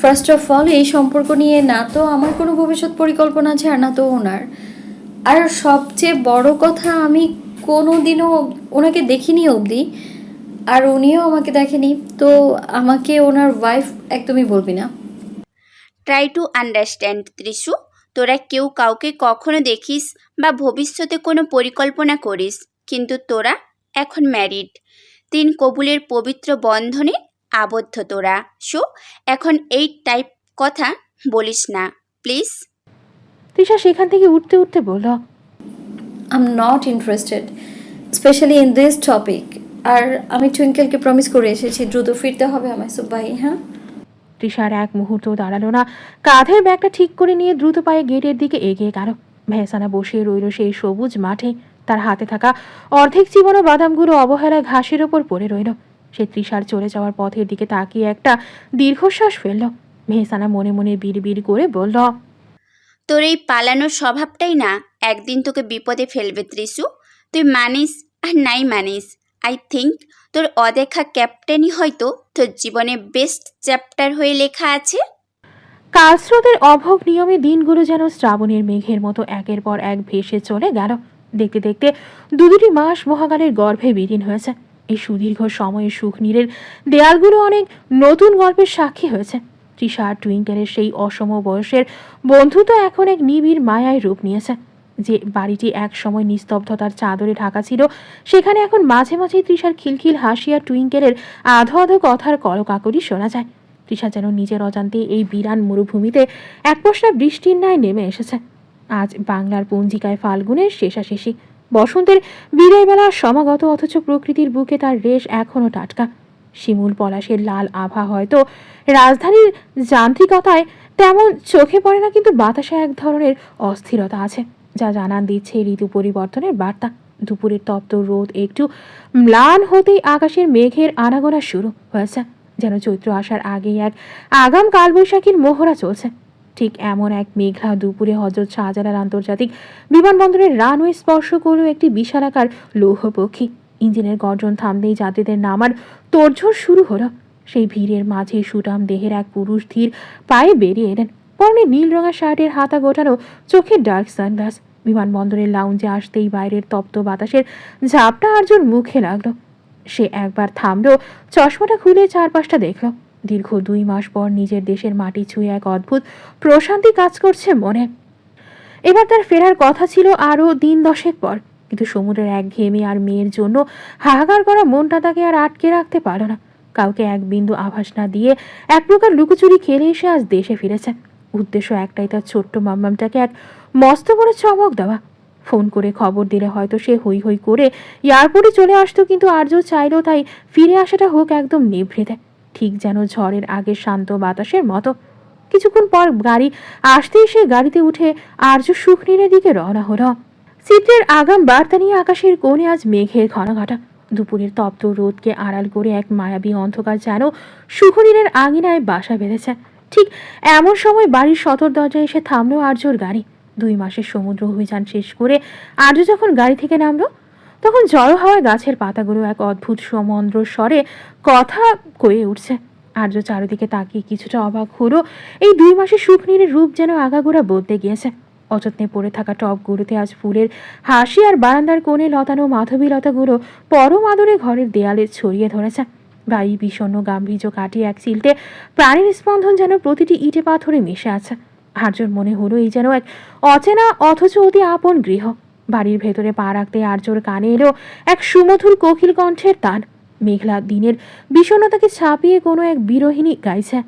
ফার্স্ট অফ অল এই সম্পর্ক নিয়ে না তো আমার কোনো ভবিষ্যৎ পরিকল্পনা আছে আর না তো ওনার। আর সবচেয়ে বড় কথা, আমি কোনো দিনও ওনাকে দেখিনি অবধি, আর উনিও আমাকে দেখেনি। তো আমাকে ওনার ওয়াইফ একদমই বলবি না। Try to understand Trishu. তোরা কেউ কাউকে কখনো দেখিস বা ভবিষ্যতে কোনো পরিকল্পনা করিস, কিন্তু তোরা এখন ম্যারিড। 3 কবুলের পবিত্র বন্ধনে আবদ্ধ তোরা। সো এখন এই টাইপ কথা বলিস না প্লিজ। তৃষা সেখান থেকে উঠতে উঠতে বলল, I am not interested, specially in this topic. আর আমি টুইঙ্কেলকে প্রমিস করে এসেছি দ্রুত ফিরতে হবে আমায়, সো বাই। হ্যাঁ। তৃষার এক মুহূর্ত দাঁড়ালো না, কাঁধের ব্যাগটা ঠিক করে নিয়ে দ্রুত পায়ে গেটের দিকে এগিয়ে গেল। মেহসানা বসে রইল সেই সবুজ মাঠে। তার হাতে থাকা অর্ধেক চিবানো বাদামগুলো অবহেলায় ঘাসের ওপর পড়ে রইল। সে তৃষার চলে যাওয়ার পথের দিকে তাকিয়ে একটা দীর্ঘশ্বাস ফেলল। মেহসানা মনে মনে বিড়বিড় করে বলল, তোর এই পালানোর স্বভাবটাই না একদিন তোকে বিপদে ফেলবে ত্রিশু। তুই মানিস আর নাই মানিস, আই থিঙ্ক তোর অদেখা ক্যাপ্টেনই হয়তো তোর জীবনে বেস্ট চ্যাপ্টার হয়ে লেখা আছে। কালস্রোতের অভোগ নিয়মে দিনগুলো যেন শ্রাবণের মেঘের মতো একের পর এক ভেসে চলে গেল। দেখতে দেখতে 2 মাস মহাকালের গর্ভে বিলীন হয়েছে। এই সুদীর্ঘ সময়ে সুখনীরের দেয়ালগুলো অনেক নতুন গল্পের সাক্ষী হয়েছে। তৃষা আর টুইঙ্কেলের সেই অসম বয়সের বন্ধুত্ব এখন এক নিবিড় মায়ায় রূপ নিয়েছে। যে বাড়িটি এক সময় নিস্তব্ধতার চাদরে ঢাকা ছিল, সেখানে এখন মাঝে মাঝেই তৃষার খিলখিল হাসি আর টুইঙ্কেলের আধো আধো কথার কলকাকলি শোনা যায়। তৃষা যেন নিজের অজান্তে এই বিরান মরুভূমিতে এক পশলা বৃষ্টির ন্যায় নেমে এসেছে। আজ বাংলার পঞ্জিকায় ফাল্গুনের শেষাশেষি, বসন্তের বিদায়বেলা সমাগত, অথচ প্রকৃতির বুকে তার রেশ এখনও টাটকা। শিমুল পলাশের লাল আভা হয়তো রাজধানীর যান্ত্রিকতায় তেমন চোখে পড়ে না, কিন্তু বাতাসে এক ধরনের অস্থিরতা আছে যা জানান দিচ্ছে ঋতু পরিবর্তনের বার্তা। দুপুরের তপ্ত রোদ একটু ম্লান হতেই আকাশের মেঘের আনাগোনা শুরু হয়েছে, যেন চৈত্র আসার আগেই এক আগাম কালবৈশাখীর মোহরা চলছে। ঠিক এমন এক মেঘলা দুপুরে হযরত শাহজালাল আন্তর্জাতিক বিমানবন্দরের রানওয়ে স্পর্শ করল একটি বিশালাকার লৌহপক্ষী। ইঞ্জিনের গর্জন থামলেই যাত্রীদের নামার তোড়জোড় শুরু হলো। সেই ভিড়ের মাঝে সুঠাম দেহের এক পুরুষ ধীর পায়ে বেরিয়ে এলেন। পরনে নীল রঙা শার্টের হাতা গোটানো, চোখে ডার্ক সানগ্লাস। বিমানবন্দরের লাউঞ্জে আসতেই বাইরের তপ্ত বাতাসের ঝাপটা আর্যর মুখে লাগলো। সে একবার থামলো, চশমাটা খুলে চারপাশটা দেখল। দীর্ঘ 2 মাস পর নিজের দেশের মাটি ছুঁয়ে এক অদ্ভুত প্রশান্তি কাজ করছে মনে। এবার তার ফেরার কথা ছিল আরও দিন 10 পর। কিন্তু সমুদ্রের একঘেয়েমি আর মেয়ের জন্য হাহাকার করা মনটা তাকে আর আটকে রাখতে পারল না। কাউকে এক বিন্দু আভাস না দিয়ে এক প্রকার লুকোচুরি খেলে এসে আজ দেশে ফিরেছে। উদ্দেশ্য একটাই, তার ছোট্ট মাম্মামটাকে এক মস্ত বড় চমক দেওয়া। ফোন করে খবর দিলে হয়তো সে হই হই করে এয়ারপোর্টে চলে আসতো, কিন্তু আর্য চাইলো তাই ফিরে আসাটা হোক একদম নিভৃতে, ঠিক যেন ঝড়ের আগে শান্ত বাতাসের মতো। কিছুক্ষণ পর গাড়ি আসতেই সে গাড়িতে উঠে আর্য সুখনীরের দিকে রওনা হলো। চিত্রের আগাম বার্তা নিয়ে আকাশের কোণে আজ মেঘের ঘনঘটা। দুপুরের তপ্ত রোদকে আড়াল করে এক মায়াবী অন্ধকার যেন সুখনীরের আঙিনায় বাসা বেঁধেছে। ঠিক এমন সময় বাড়ির সদর দরজায় এসে থামলো আর্যর গাড়ি। 2 মাসের সমুদ্র অভিযান শেষ করে আর্য যখন গাড়ি থেকে নামলো, তখন জড়ো হওয়া গাছের পাতাগুলো এক অদ্ভুত সমন্দ্র স্বরে কথা কয়ে উঠছে। আর্য চারিদিকে তাকিয়ে কিছুটা অবাক হলো। এই 2 মাসে সুখনীরের রূপ যেন আগাগোড়া বদলে গিয়েছে। অযত্নে পড়ে থাকা টবগুলোতে আজ ফুলের হাসি, আর বারান্দার কোণে লতানো মাধবী লতাগুলো পরম আদরে ঘরের দেয়ালে ছড়িয়ে ধরেছে। বাড়ি বিষণ্ণ গাম্ভীর্য কাটিয়ে এক চিলতে প্রাণের স্পন্দন যেন প্রতিটি ইটে পাথরে মিশে আছে। আর্যর মনে হলো এই যেন এক অচেনা অথচ অতি আপন গৃহ। বাড়ির ভেতরে পা রাখতে আর্যর কানে এলো এক সুমধুর কোকিল কণ্ঠের তান। মেঘলা দিনের বিষণ্ণতাকে ছাপিয়ে কোনো এক বিরোহিনী গাইছে।